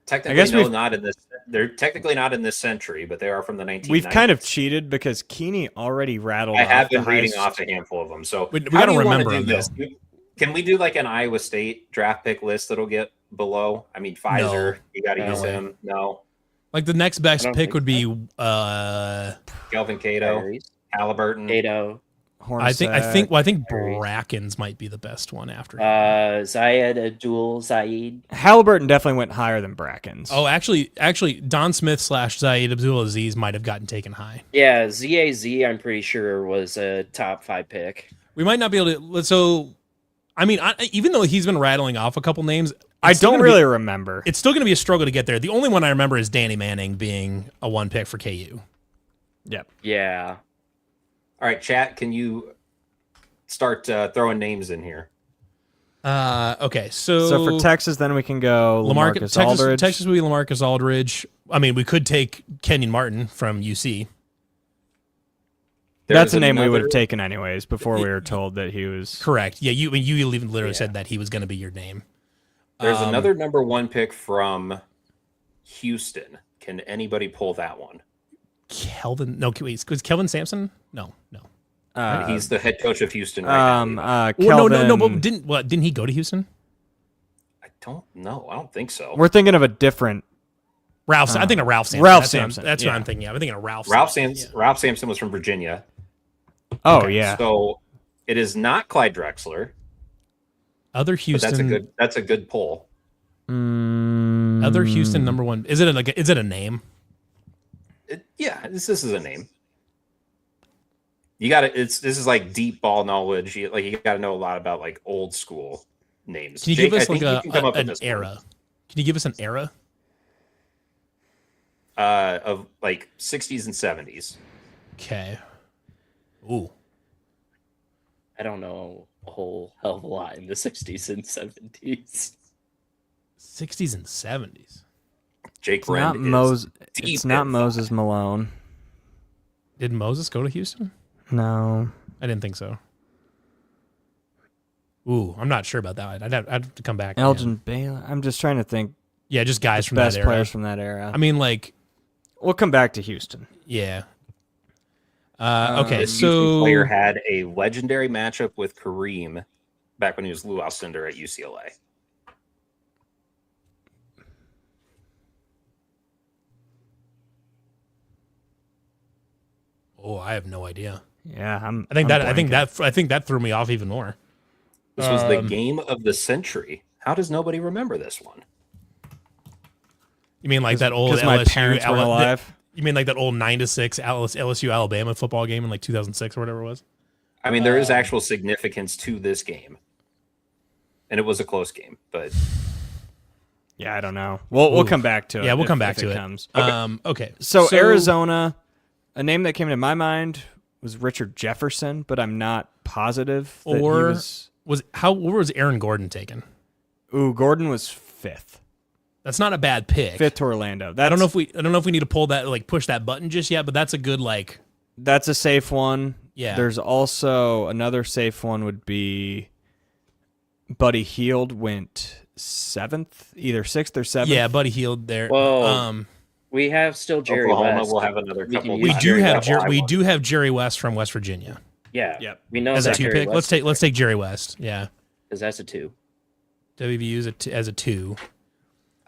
Technically, not in this. They're technically not in this century, but they are from the 1990s. We've kind of cheated because Keeney already rattled. I have been reading off a handful of them, so we got to remember do this. Can we do an Iowa State draft pick list that'll get below? I mean, Pfizer, you got to use him. No, the next best pick would be Kelvin Cato, Halliburton, Cato. I think Brackens might be the best one after Zayed Abdul Zaid. Halliburton definitely went higher than Brackens. Oh, actually, Don Smith / Zayed Abdul Aziz might have gotten taken high. Yeah, ZAZ, I'm pretty sure was a top 5 pick. We might not be able to. So, I mean, even though he's been rattling off a couple names, I don't really remember. It's still going to be a struggle to get there. The only one I remember is Danny Manning being a 1 pick for KU. Yep. Yeah. All right, chat, can you start throwing names in here? Okay, so for Texas, then we can go LaMarcus Aldridge. Texas would be LaMarcus Aldridge. I mean, we could take Kenyon Martin from UC. That's a name we would have taken anyways before we were told that he was... Correct. Yeah, you even literally said that he was going to be your name. There's another number 1 pick from Houston. Can anybody pull that one? Kelvin? No, wait, was Kelvin Sampson? No. He's the head coach of Houston right now. Kelvin... No, but didn't he go to Houston? I don't know. I don't think so. We're thinking of a different... Ralph. I'm thinking of Ralph Sampson. Ralph Sampson. That's what I'm thinking of. I'm thinking of Ralph Sampson. Ralph Sampson was from Virginia. Oh, okay. Yeah. So it is not Clyde Drexler. Other Houston. But that's a good poll. Other Houston number one. Is it a name? This is a name. You got to. This is like deep ball knowledge. You got to know a lot about like old school names. Can you give us like an era? Can you give us an era? Of like 60s and 70s. Okay. Ooh. I don't know a whole hell of a lot in the 60s and 70s. 60s and 70s. Jake Brand It's not Moses Malone. Did Moses go to Houston? No. I didn't think so. Ooh, I'm not sure about that. I'd have to come back. Elgin Baylor. I'm just trying to think. Yeah, just guys from that era. Best players from that era. I mean, like... We'll come back to Houston. Yeah. Okay, this so... Houston player had a legendary matchup with Kareem back when he was Lou Alcindor at UCLA. Oh, I have no idea. Yeah, I think that threw me off even more. This was the game of the century. How does nobody remember this one? You mean like that old LSU? My parents weren't alive. You mean like that old 9-6 LSU Alabama football game in like 2006 or whatever it was? I mean, there is actual significance to this game, and it was a close game. But yeah, I don't know. We'll come back to it. Yeah, we'll come back to it. Comes. Okay. So Arizona, a name that came to my mind was Richard Jefferson, but I'm not positive. That or where was Aaron Gordon taken? Ooh, Gordon was 5th. That's not a bad pick. 5th to Orlando. I don't know if we need to pull that, like, push that button just yet, but that's a good, like... That's a safe one. Yeah. There's also another safe one would be Buddy Hield went 7th, either 6th or 7th. Yeah, Buddy Hield there. Well, we have still Jerry Oklahoma West. will have another couple. We do have Jerry West from West Virginia. Yeah. Yep. We know as a that 2 Jerry pick. West Let's take Jerry West. Yeah. Because that's a 2. WVU as a 2.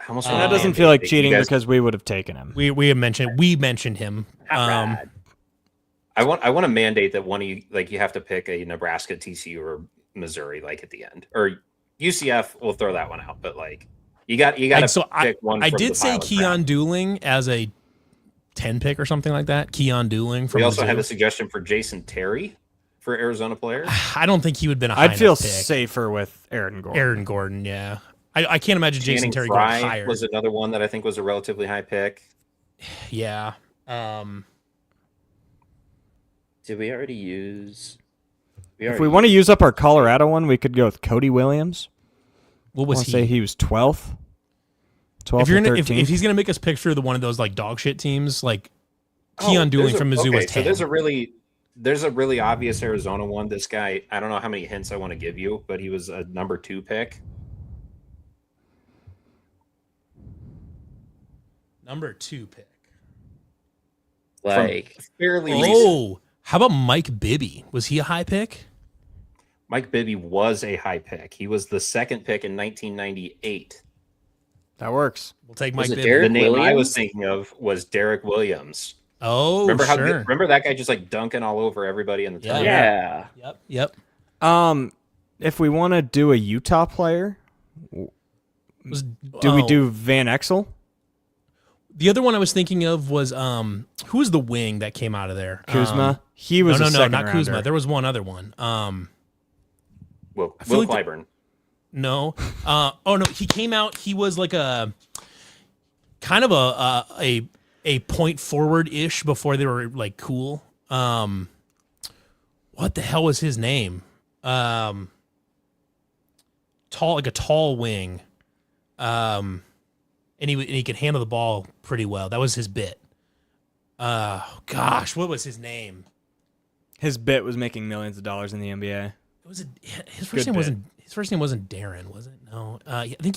That doesn't feel like cheating because we would have taken him. We mentioned him. I want to mandate that one of you, like, you have to pick a Nebraska, TCU, or Missouri, like, at the end, or UCF. We'll throw that one out, but like you got to pick one. I did say Keon Dooling as a 10 pick or something like that. Keon Dooling from. We also Mizzou. had a suggestion for Jason Terry for Arizona players. I don't think he would have been a high I'd feel pick. Safer with Aaron Gordon. Yeah. I can't imagine Jason Terry going higher. Was another one that I think was a relatively high pick. Yeah. Did we already use? If we want to use up our Colorado one, we could go with Cody Williams. What was he? Say he was 12th. 12th if he's gonna make us picture the one of those like dog shit teams, like Keon Dooling from Mizzou was 10. So there's a really obvious Arizona one. This guy, I don't know how many hints I want to give you, but he was a number 2 pick. Number 2 pick. Like fairly. How about Mike Bibby? Was he a high pick? Mike Bibby was a high pick. He was the 2nd pick in 1998. That works. We'll take Mike Bibby. The name I was thinking of was Derek Williams. Oh, remember that guy just like dunking all over everybody in the time? Yeah. Yep. If we want to do a Utah player, do we do Van Exel? The other one I was thinking of was who was the wing that came out of there? Kuzma. He was not rounder. Kuzma. There was one other one. Will Clyburn. No. Oh no, he came out. He was like a kind of a point forward ish before they were like cool. What the hell was his name? Tall, like a tall wing. And he could handle the ball pretty well. That was his bit. Gosh, what was his name? His bit was making millions of dollars in the NBA. His first name wasn't Darren, was it? No. I think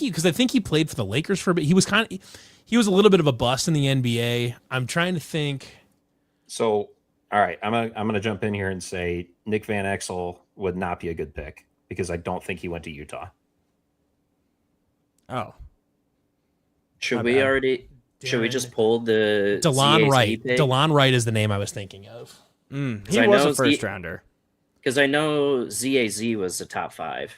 he played for the Lakers for a bit. He was a little bit of a bust in the NBA. I'm trying to think. So, all right, I'm gonna jump in here and say Nick Van Exel would not be a good pick because I don't think he went to Utah. Oh. Should we just pull the DeLon Wright? pick? DeLon Wright is the name I was thinking of. He was a first rounder. Because I know ZAZ was the top 5.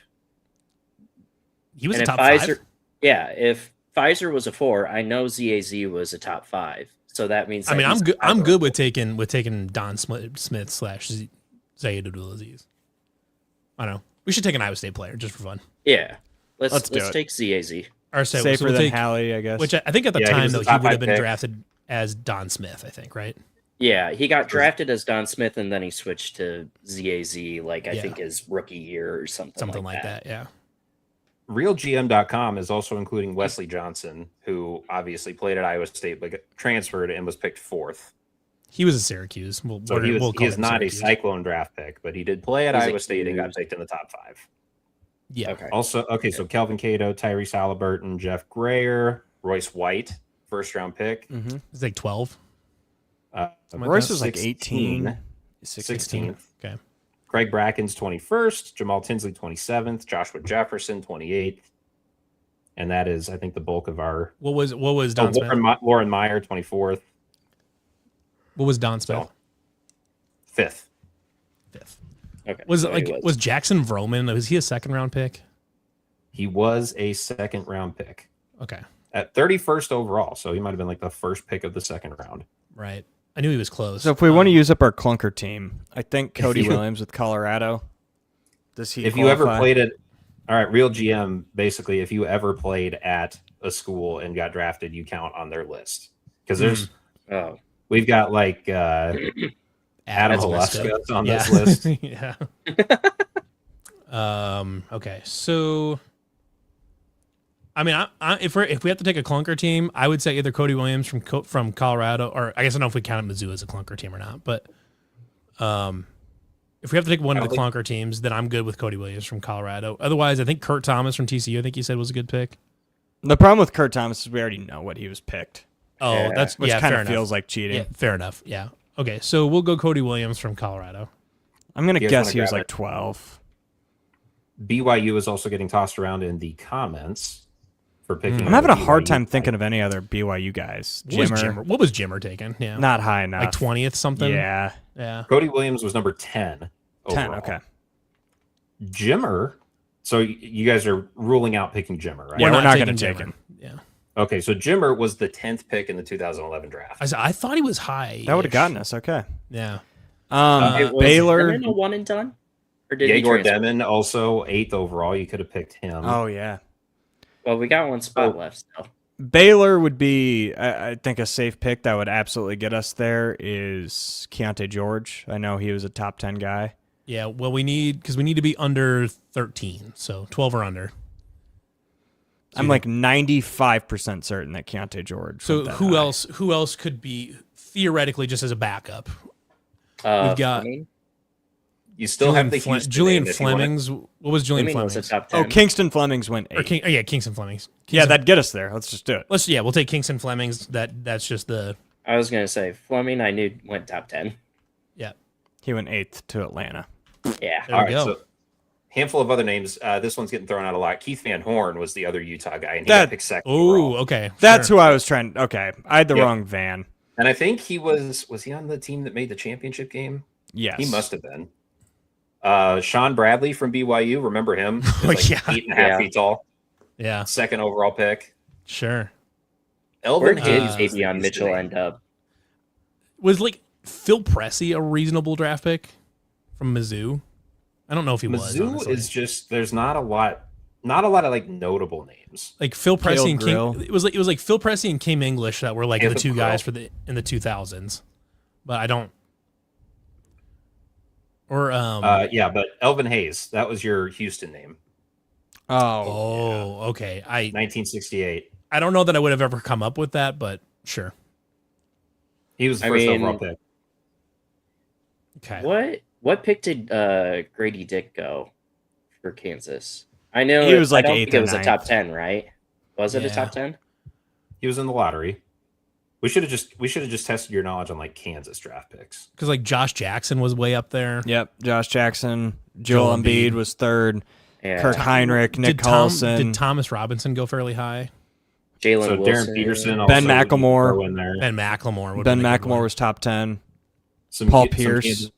He was And a if top Pfizer, 5. yeah, if Pfizer was a 4, I know ZAZ was a top 5. So that means. I mean, he's I'm good with taking Don Smith slash Zaid Abdulaziz. I don't know. We should take an Iowa State player just for fun. Yeah, let's do it. take ZAZ. Or so Safer we'll than take, Hallie, I guess. which I think at the Yeah, he time was though the he top would have 5 been pick. drafted as Don Smith. I think, right? Yeah, he got drafted as Don Smith, and then he switched to ZAZ, I Yeah. think his rookie year or something like that. Yeah. RealGM.com is also including Wesley Johnson, who obviously played at Iowa State but transferred and was picked 4th. He was a Syracuse. So he is not Syracuse. a Cyclone draft pick, but he did play at He's a Iowa State and got huge- picked in the top 5. Yeah. Okay. Also, so Kelvin Cato, Tyrese Halliburton, Jeff Grayer, Royce White, first round pick. Mm-hmm. It's like 12. Royce was like 16. 18. 16th. Okay. Craig Bracken's 21st, Jamal Tinsley 27th, Joshua Jefferson 28th. And that is, I think, the bulk of our. What was Don Smith? Lauren Meyer 24th. What was Don Smith? So, 5th. 5th. Okay. Was so it he like was Jackson Vroman? Was he a second round pick? He was a second round pick Okay. at 31st overall. So he might have been like the first pick of the second round. Right. I knew he was close. So if we want to use up our clunker team, I think Cody Williams with Colorado. Does he? If qualify? you ever played it, all right, Real GM, basically, if you ever played at a school and got drafted, you count on their list. Because there's, Oh, we've got like Adam Haleska on this list. Yeah. Okay. So, I mean, if we have to take a clunker team, I would say either Cody Williams from Colorado, or I guess I don't know if we count Mizzou as a clunker team or not. But if we have to take one of the clunker teams, then I'm good with Cody Williams from Colorado. Otherwise, I think Kurt Thomas from TCU, I think you said was a good pick. The problem with Kurt Thomas is we already know what he was picked. Oh, Yeah. that's Which yeah, kind fair of enough. feels like cheating. Yeah, fair enough. Yeah. Okay, so we'll go Cody Williams from Colorado. I'm going to You guys guess wanna he was grab like it? 12. BYU is also getting tossed around in the comments for picking. I'm having a BYU hard time guy. thinking of any other BYU guys. What was Jimmer taking? Yeah. Not high enough. like 20th something? Yeah. Yeah. Cody Williams was number 10. 10, overall. okay. Jimmer. So you guys are ruling out picking Jimmer, right? Yeah, we're not taking gonna take Jimmer. him. Yeah. Okay, so Jimmer was the 10th pick in the 2011 draft. I thought he was high. That would have gotten us. Okay. Yeah. It was Baylor. Demon a one and done, or did he Yegor transfer? Demon, also 8th overall. You could have picked him. Oh, yeah. Well, we got one spot left still. Baylor would be, I think, a safe pick that would absolutely get us there is Keontae George. I know he was a top 10 guy. Yeah. Well, we need to be under 13, so 12 or under. I'm like 95% certain that Keontae George. So went that who high. else? Who else could be theoretically just as a backup? We've got Fleming? You still have the Houston Julian name if you wanna- Flemings. What was Julian Fleming was a Flemings? top 10. Oh, Kingston Flemings went 8. Kingston Flemings. Yeah, Kingston- that'd get us there. Let's just do it. we'll take Kingston Flemings. That's just the I was gonna say Fleming. I knew went top 10. yeah. He went 8th to Atlanta. Yeah. There All we right, go. so handful of other names. This one's getting thrown out a lot. Keith Van Horn was the other Utah guy, and he That- got picked second. Oh, overall. okay. That's sure. who I was trying. Okay, I had the Yep. wrong van. And I think he was he on the team that made the championship game? Yes, He must have been. Sean Bradley from BYU, remember him? He was Oh, like yeah. 8.5 Yeah. feet tall, Yeah, second overall pick. sure. Elvin Where did Hayes was the Davion Houston Mitchell name. end up? Was like Phil Pressey a reasonable draft pick from Mizzou? I don't know if he was. Mizzou Honestly. is just there's not a lot of like notable names. Like Phil Pressey Caleb and Grill. King. It was like Phil Pressey and Kim English that were like the Caleb two guys Grill. in the 2000s. But I don't. Or Yeah, but Elvin Hayes, that was your Houston name, Oh, okay. 1968. I don't know that I would have ever come up with that, but sure. He was the I first mean- overall pick. Okay. What pick did Grady Dick go for Kansas? I know He was like I don't 8th think it or was a 9th. top 10, right? Was it a Yeah. top 10? He was in the lottery. We should have just tested your knowledge on like Kansas draft picks. Because like Josh Jackson was way up there. yep. Josh Jackson, Joel Joel Embiid Embiid. was 3rd. Yeah. Kurt Heinrich, Nick Collison, Did Thomas Robinson go fairly high? Jalen So Wilson. Darren Peterson, Ben also would McLemore. throw in there. Ben McLemore. would Ben have been a good McLemore one. was top 10. Some Paul some Pierce. Kansas-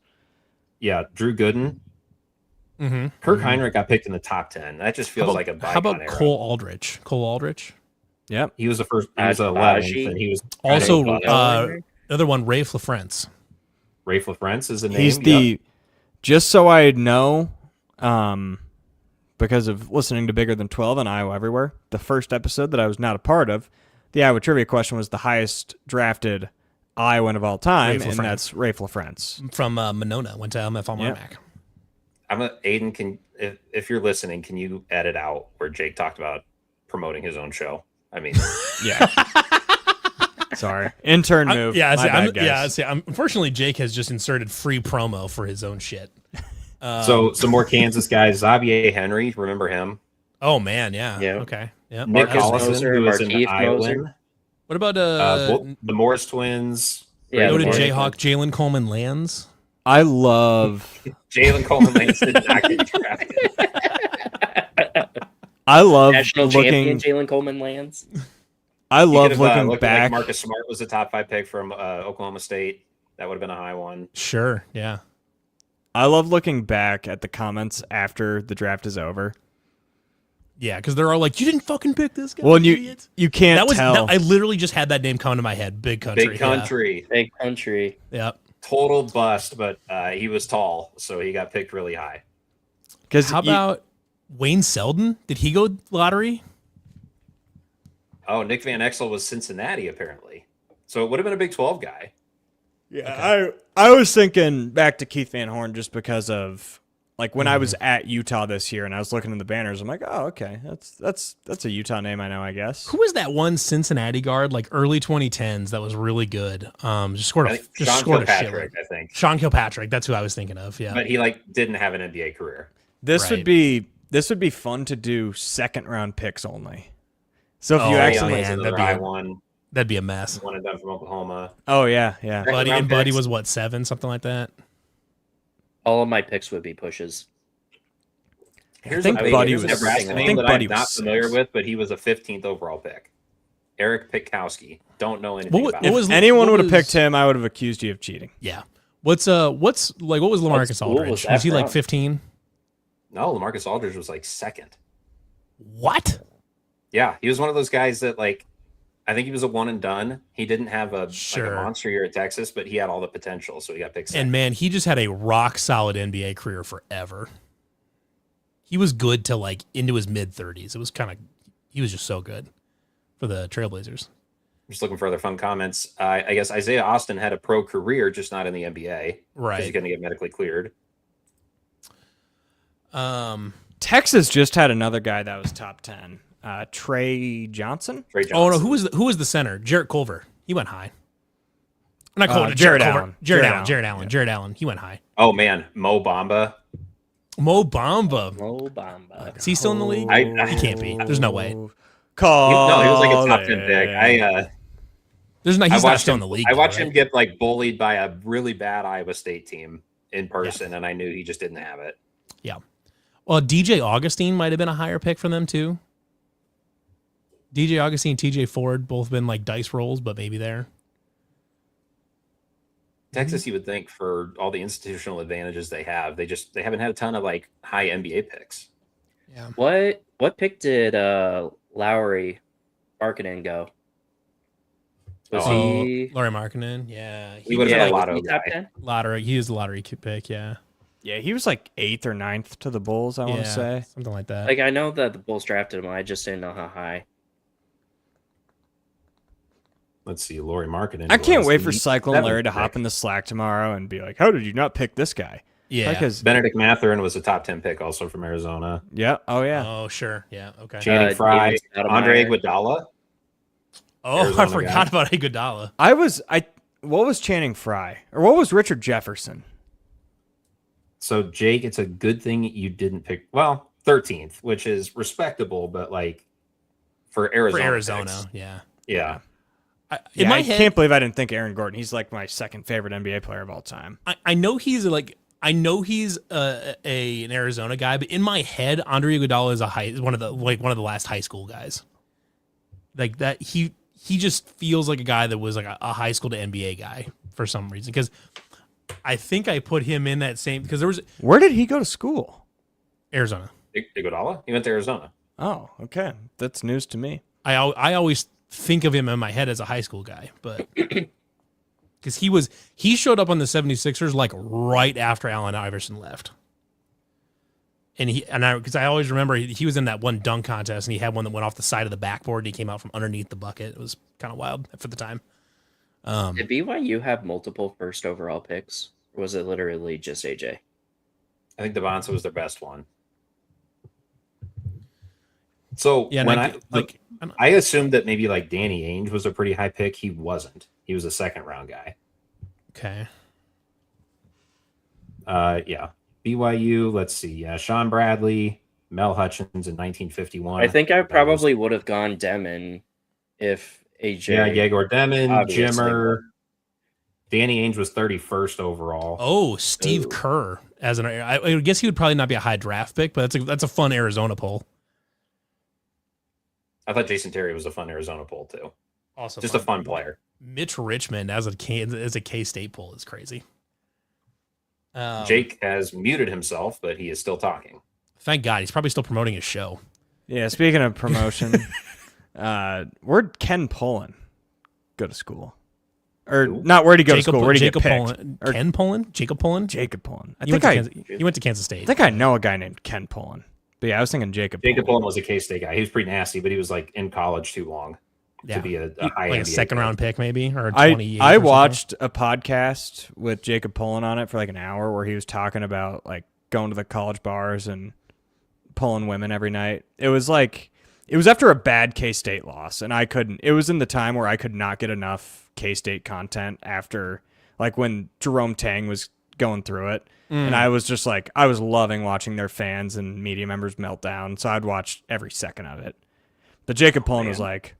yeah, Drew Gooden. Kirk Heinrich got picked in the top 10. That just feels like a bygone How about era. Cole Aldrich? Cole Aldrich. Yep. He was the first. He was 11th, and he was also another one. Rafe LaFrance. Rafe LaFrance is the name. He's the just so I know, because of listening to Bigger Than 12 and Iowa Everywhere, the first episode that I was not a part of, the Iowa trivia question was the highest drafted Iowan of all time, and that's Rafe LaFrance from Monona. Went to MF on Marmac. Aiden, if you're listening, can you edit out where Jake talked about promoting his own show? I mean, yeah. Sorry, intern move. Unfortunately, Jake has just inserted free promo for his own shit. So some more Kansas guys. Xavier Henry, remember him? Oh man, yeah. Okay. Yeah. Nick Collison, who was in Iowa. What about the Morris twins? Yeah, go to Jayhawk, Jalen Coleman Lands. I love Jalen Coleman Lands did not get drafted. I love national champion Jalen Coleman Lands. I love looking back. Like Marcus Smart was a top 5 pick from Oklahoma State. That would have been a high one. Sure, yeah. I love looking back at the comments after the draft is over. Yeah, because they're all like, "You didn't fucking pick this guy." Well, and you can't tell. I literally just had that name come to my head. Big Country. Big Country. Yeah. Big Country. Yep. Total bust, but he was tall, so he got picked really high. How about Wayne Selden? Did he go lottery? Oh, Nick Van Exel was Cincinnati, apparently. So it would have been a Big 12 guy. Yeah, okay. I was thinking back to Keith Van Horn just because of like when I was at Utah this year and I was looking in the banners. I'm like, oh, okay, that's a Utah name I know, I guess. Who was that one Cincinnati guard like early 2010s that was really good? Just scored a Sean Kilpatrick, I think. Sean Kilpatrick, that's who I was thinking of. Yeah, but he didn't have an NBA career. This would be fun to do second round picks only. So if you actually that'd be a mess. One and done from Oklahoma. Oh yeah. Buddy was what, 7, something like that. All of my picks would be pushes. I think Buddy was not familiar with, but he was a 15th overall pick. Eric Pitkowski. Don't know anything about him. If anyone would have picked him, I would have accused you of cheating. Yeah. What was LaMarcus Aldridge? Was he like 15? No, LaMarcus Aldridge was like 2nd. What? Yeah, he was one of those guys that I think he was a one and done. He didn't have a monster year at Texas, but he had all the potential, so he got picked second. And man, he just had a rock solid NBA career forever. He was good till like into his mid 30s. He was just so good for the Trailblazers. Just looking for other fun comments. I guess Isaiah Austin had a pro career, just not in the NBA. Right. Because he's going to get medically cleared. Texas just had another guy that was top 10. Trey Johnson? Oh no, who was the center? Jarrett Culver. He went high. Not Culver. Jared Allen. Jared Allen. He went high. Oh man, Mo Bamba. Is he still in the league? He can't be. There's no way. No, he was like a top 10 pick. He's not still in the league. I watched him get bullied by a really bad Iowa State team in person, and I knew he just didn't have it. Yeah. Well, DJ Augustine might have been a higher pick for them too. DJ Augustine, TJ Ford, both been like dice rolls, but maybe there. Texas, you would think for all the institutional advantages they have, they haven't had a ton of high NBA picks. Yeah. What pick did Lowry Markkinen go? Was he Lauri Markkinen? Yeah. He would have been a lotto guy. Lottery. He was a lottery pick, yeah. Yeah, he was like 8th or 9th to the Bulls, I want to say. Something like that. I know that the Bulls drafted him, I just didn't know how high. Let's see, Lauri Markkinen. I can't wait for Cyclone Larry to hop in the Slack tomorrow and be like, how did you not pick this guy? Yeah. Because Benedict Mathurin was a top 10 pick also from Arizona. Yeah. Oh, yeah. Oh, sure. Yeah. Okay. Channing Frye, Andre Iguodala. Oh, Arizona I forgot about Iguodala. What was Channing Frye? Or what was Richard Jefferson? So, Jake, it's a good thing you didn't pick, 13th, which is respectable, but for Arizona. For Arizona, picks, yeah. Yeah. I can't believe I didn't think Aaron Gordon. He's like my second favorite NBA player of all time. I know he's an Arizona guy, but in my head, Andre Iguodala is one of the last high school guys. Like that, he just feels like a guy that was like a high school to NBA guy for some reason. Because I think I put him in that same because there was. Where did he go to school? Arizona. Iguodala? He went to Arizona. Oh, okay. That's news to me. I always think of him in my head as a high school guy, but because he showed up on the 76ers like right after Allen Iverson left. And because I always remember he was in that one dunk contest and he had one that went off the side of the backboard and he came out from underneath the bucket. It was kind of wild for the time. Did BYU have multiple first overall picks? Or was it literally just AJ? I think Devonta was their best one. So yeah, when I assumed that maybe like Danny Ainge was a pretty high pick. He wasn't. He was a second round guy. Okay. Yeah. BYU, let's see. Sean Bradley, Mel Hutchins in 1951. I think I probably would have gone Demon if AJ. Yeah, Yegor Demon, Jimmer. Danny Ainge was 31st overall. Oh, Steve Kerr I guess he would probably not be a high draft pick, but that's a fun Arizona poll. I thought Jason Terry was a fun Arizona poll too. Also, just a fun player. Mitch Richmond as a K-State poll is crazy. Jake has muted himself, but he is still talking. Thank God, he's probably still promoting his show. Yeah, speaking of promotion, where'd Ken Pullen go to school? Or not where'd he go to school? Where'd he get picked? Ken Pullen? Jacob Pullen? Jacob Pullen. He went to Kansas State. I think I know a guy named Ken Pullen. But yeah, I was thinking Jacob Pullen was a K-State guy. He was pretty nasty, but he was like in college too long to be a high like NBA a second player. round pick maybe, or 28. I watched a podcast with Jacob Pullen on it for like an hour where he was talking about like going to the college bars and pulling women every night. It was after a bad K-State loss, and it was in the time where I could not get enough K-State content after like when Jerome Tang was going through it. And I was just like, I was loving watching their fans and media members melt down. So I'd watch every second of it. But Jacob Pullen was like,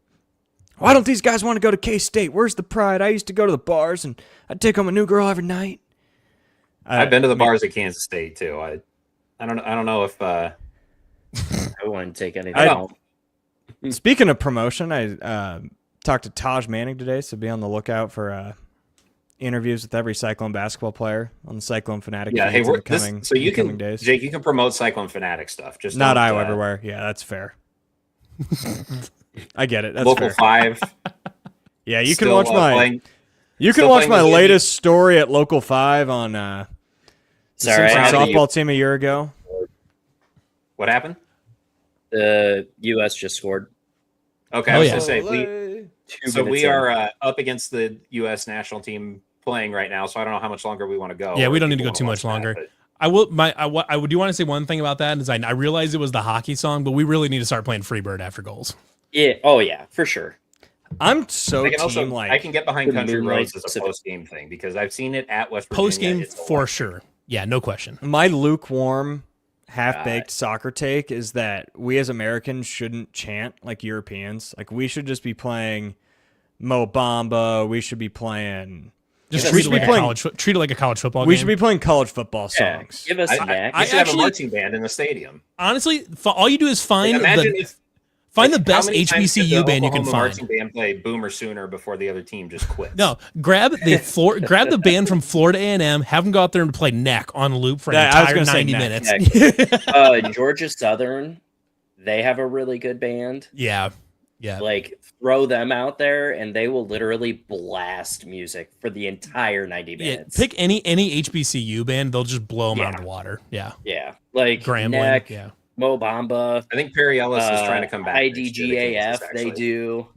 why don't these guys want to go to K-State? Where's the pride? I used to go to the bars and I'd take home a new girl every night. I've been to the bars at Kansas State too. I don't know if I wouldn't take anything home. Speaking of promotion, I talked to Taj Manning today, so be on the lookout for interviews with every Cyclone basketball player on the Cyclone Fanatic. Yeah, hey, so you can, days. Jake, you can promote Cyclone Fanatic stuff. Just not Iowa everywhere. Yeah, that's fair. I get it. That's Local fair. 5. Yeah, you can watch my. You can watch my latest story at Local 5 on the Simpson softball team a year ago. What happened? The U.S. just scored. Okay, I was going to say we are up against the U.S. national team playing right now, so I don't know how much longer we want to go. Yeah, we don't need to go too much longer. I will. I do want to say one thing about that is I realized it was the hockey song, but we really need to start playing Freebird after goals. Yeah. Oh yeah, for sure. I'm so I can get behind Country Roads as a post game thing because I've seen it at West Virginia. Post game for sure. Yeah, no question. My lukewarm, half-baked soccer take is that we as Americans shouldn't chant like Europeans. Like we should just be playing Mo Bamba. We should be playing. Treat it like a college football game. We should be playing college football songs. Give us I should have a marching band in the stadium. Honestly, all you do is find the best HBCU band you can find. Marching band play Boomer Sooner before the other team just quits. No, grab the band from Florida A&M, have them go out there and play Neck on loop for an entire 90 minutes. Georgia Southern, they have a really good band. Yeah. Like throw them out there and they will literally blast music for the entire 90 minutes. Yeah, pick any HBCU band, they'll just blow them out of the water. Yeah. Yeah. Like Grambling, Neck, yeah. Mo Bamba. I think Perry Ellis is trying to come back. IDGAF, they do.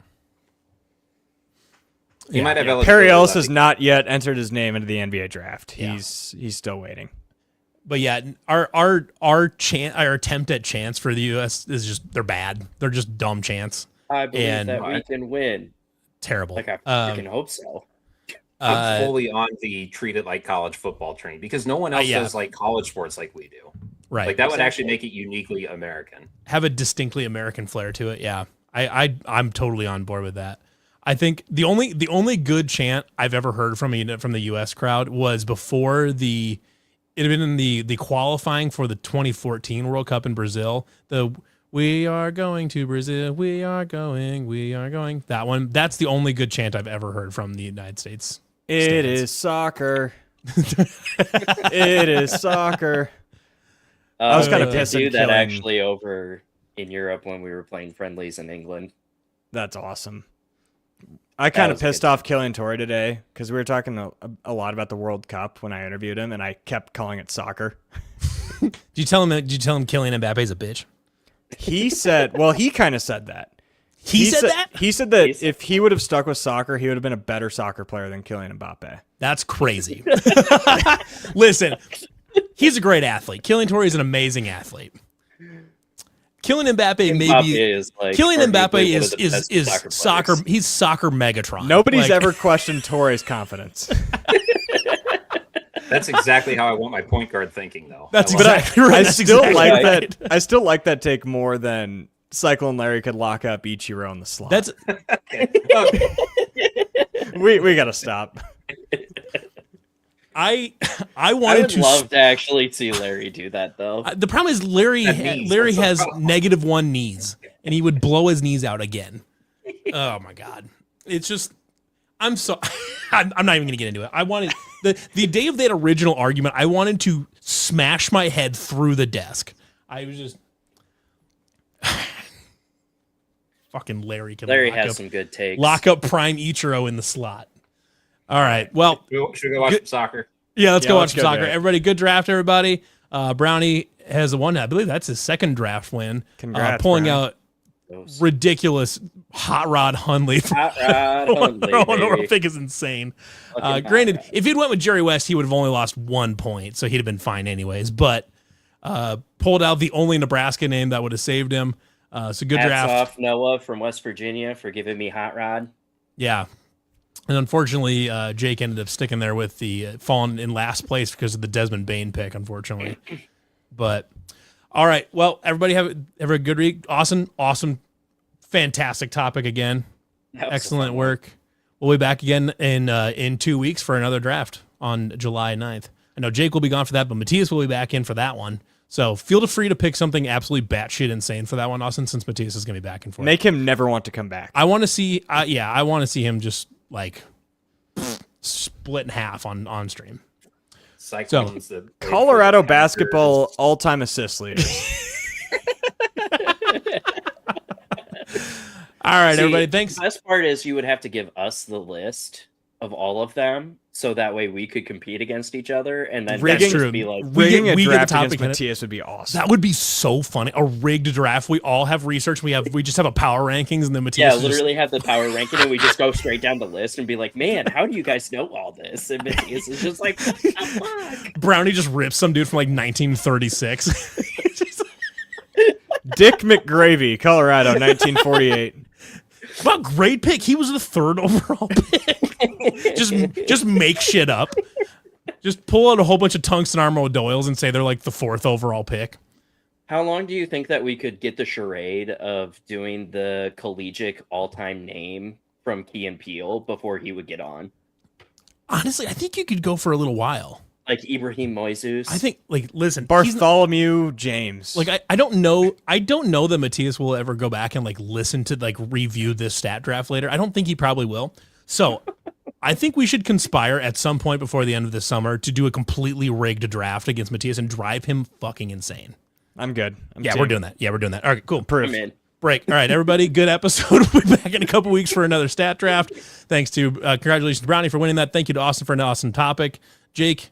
He might have Perry Ellis has not yet entered his name into the NBA draft. He's still waiting. But yeah, our attempt at chants for the US is just they're bad. They're just dumb chants. I believe that we can win. Terrible. Like I freaking hope so. I'm fully on the treat it like college football train because no one else does like college sports like we do. Right. Like that would actually make it uniquely American. Have a distinctly American flair to it. Yeah. I'm totally on board with that. I think the only good chant I've ever heard from the US crowd was before it had been in the qualifying for the 2014 World Cup in Brazil. We are going to Brazil. We are going. That one. That's the only good chant I've ever heard from the United States. It is soccer. It is soccer. I was kind of to pissed do at that killing. actually over in Europe when we were playing friendlies in England. That's awesome. I kind of was pissed good. off Killian Torrey today because we were talking a lot about the World Cup when I interviewed him, and I kept calling it soccer. Did you tell him Kylian Mbappe's a bitch? He said, well, he kind of said that. He said that? He said that if he would have stuck with soccer, he would have been a better soccer player than Kylian Mbappe. That's crazy. Listen, he's a great athlete. Kylian Torrey is an amazing athlete. Kylian Mbappe maybe is like Kylian Mbappe arguably one of the best is soccer. players. He's soccer Megatron. Nobody's Like, ever questioned Torre's confidence. That's exactly how I want my point guard thinking, though. That's I love exactly right. I That's still exactly like right. that. I still like that take more than Cyclone Larry could lock up Ichiro in the slot. That's it. Okay. we gotta stop. I I wanted would to. love to actually see Larry do that, though. The problem is Larry That knees, Larry that's has the problem. -1 knees, and he would blow his knees out again. Oh my god, it's just. I'm so. I'm not even gonna get into it. I wanted the day of that original argument. I wanted to smash my head through the desk. I was just. Fucking Larry can Larry lock has up, some good takes. lock up Prime Ichiro in the slot. All right. Well, Should we go watch some soccer? yeah, let's Yeah, go let's watch some go soccer. there. Everybody, good draft, everybody. Brownie has won. I believe that's his second draft win. Congrats, pulling Brownie. out ridiculous hot rod Hundley. Hot Rod Hundley, I baby. think is insane. Fucking Granted, hot rod. if he'd went with Jerry West, he would have only lost 1 point, so he'd have been fine anyways. But pulled out the only Nebraska name that would have saved him. So good Hats draft. off Noah from West Virginia for giving me Hot Rod. Yeah. And unfortunately, Jake ended up sticking there with the falling in last place because of the Desmond Bain pick, unfortunately. But all right. Well, everybody have a good week. Awesome, fantastic topic again. That was a Excellent fun work. We'll be back again in 2 weeks for another draft on July 9th. I know Jake will be gone for that, but Matthias will be back in for that one. So feel free to pick something absolutely batshit insane for that one, Austin, since Matthias is going to be back and forth. Make him never want to come back. I want to see, I want to see him just like split in half on stream. Cyclones. the Colorado basketball all-time assist leader. All right, See, everybody. Thanks. The best part is you would have to give us the list of all of them, so that way we could compete against each other, and then Rigging- just be like, Rigging we a get the draft topic against in it. Matthias would be awesome. That would be so funny. A rigged draft. We all have research. We just have a power rankings, and then Matthias. yeah, is just- literally have the power ranking, and we just go straight down the list and be like, man, how do you guys know all this? And Matthias is just like, what the fuck? Brownie just rips some dude from like 1936. Dick McGravy, Colorado, 1948. Well, great pick. He was the 3rd overall pick. just make shit up. Just pull out a whole bunch of tungsten armor Doyles and say they're like the 4th overall pick. How long do you think that we could get the charade of doing the collegiate all-time name from Key and Peele before he would get on? Honestly, I think you could go for a little while. Like Ibrahim Moises? I think, like, listen, he's- Bartholomew James. like I don't know that Matthias will ever go back and like listen to like review this stat draft later. I don't think he probably will. So I think we should conspire at some point before the end of this summer to do a completely rigged draft against Matthias and drive him fucking insane. I'm good. Yeah, we're doing that. Yeah, we're doing that. All right, cool. I'm in. Break. All right, everybody. Good episode. We'll be back in a couple weeks for another stat draft. Thanks to congratulations to Brownie for winning that. Thank you to Austin for an awesome topic. Jake,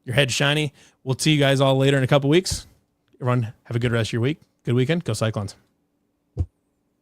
your head's shiny. We'll see you guys all later in a couple weeks. Everyone, have a good rest of your week. Good weekend. Go Cyclones.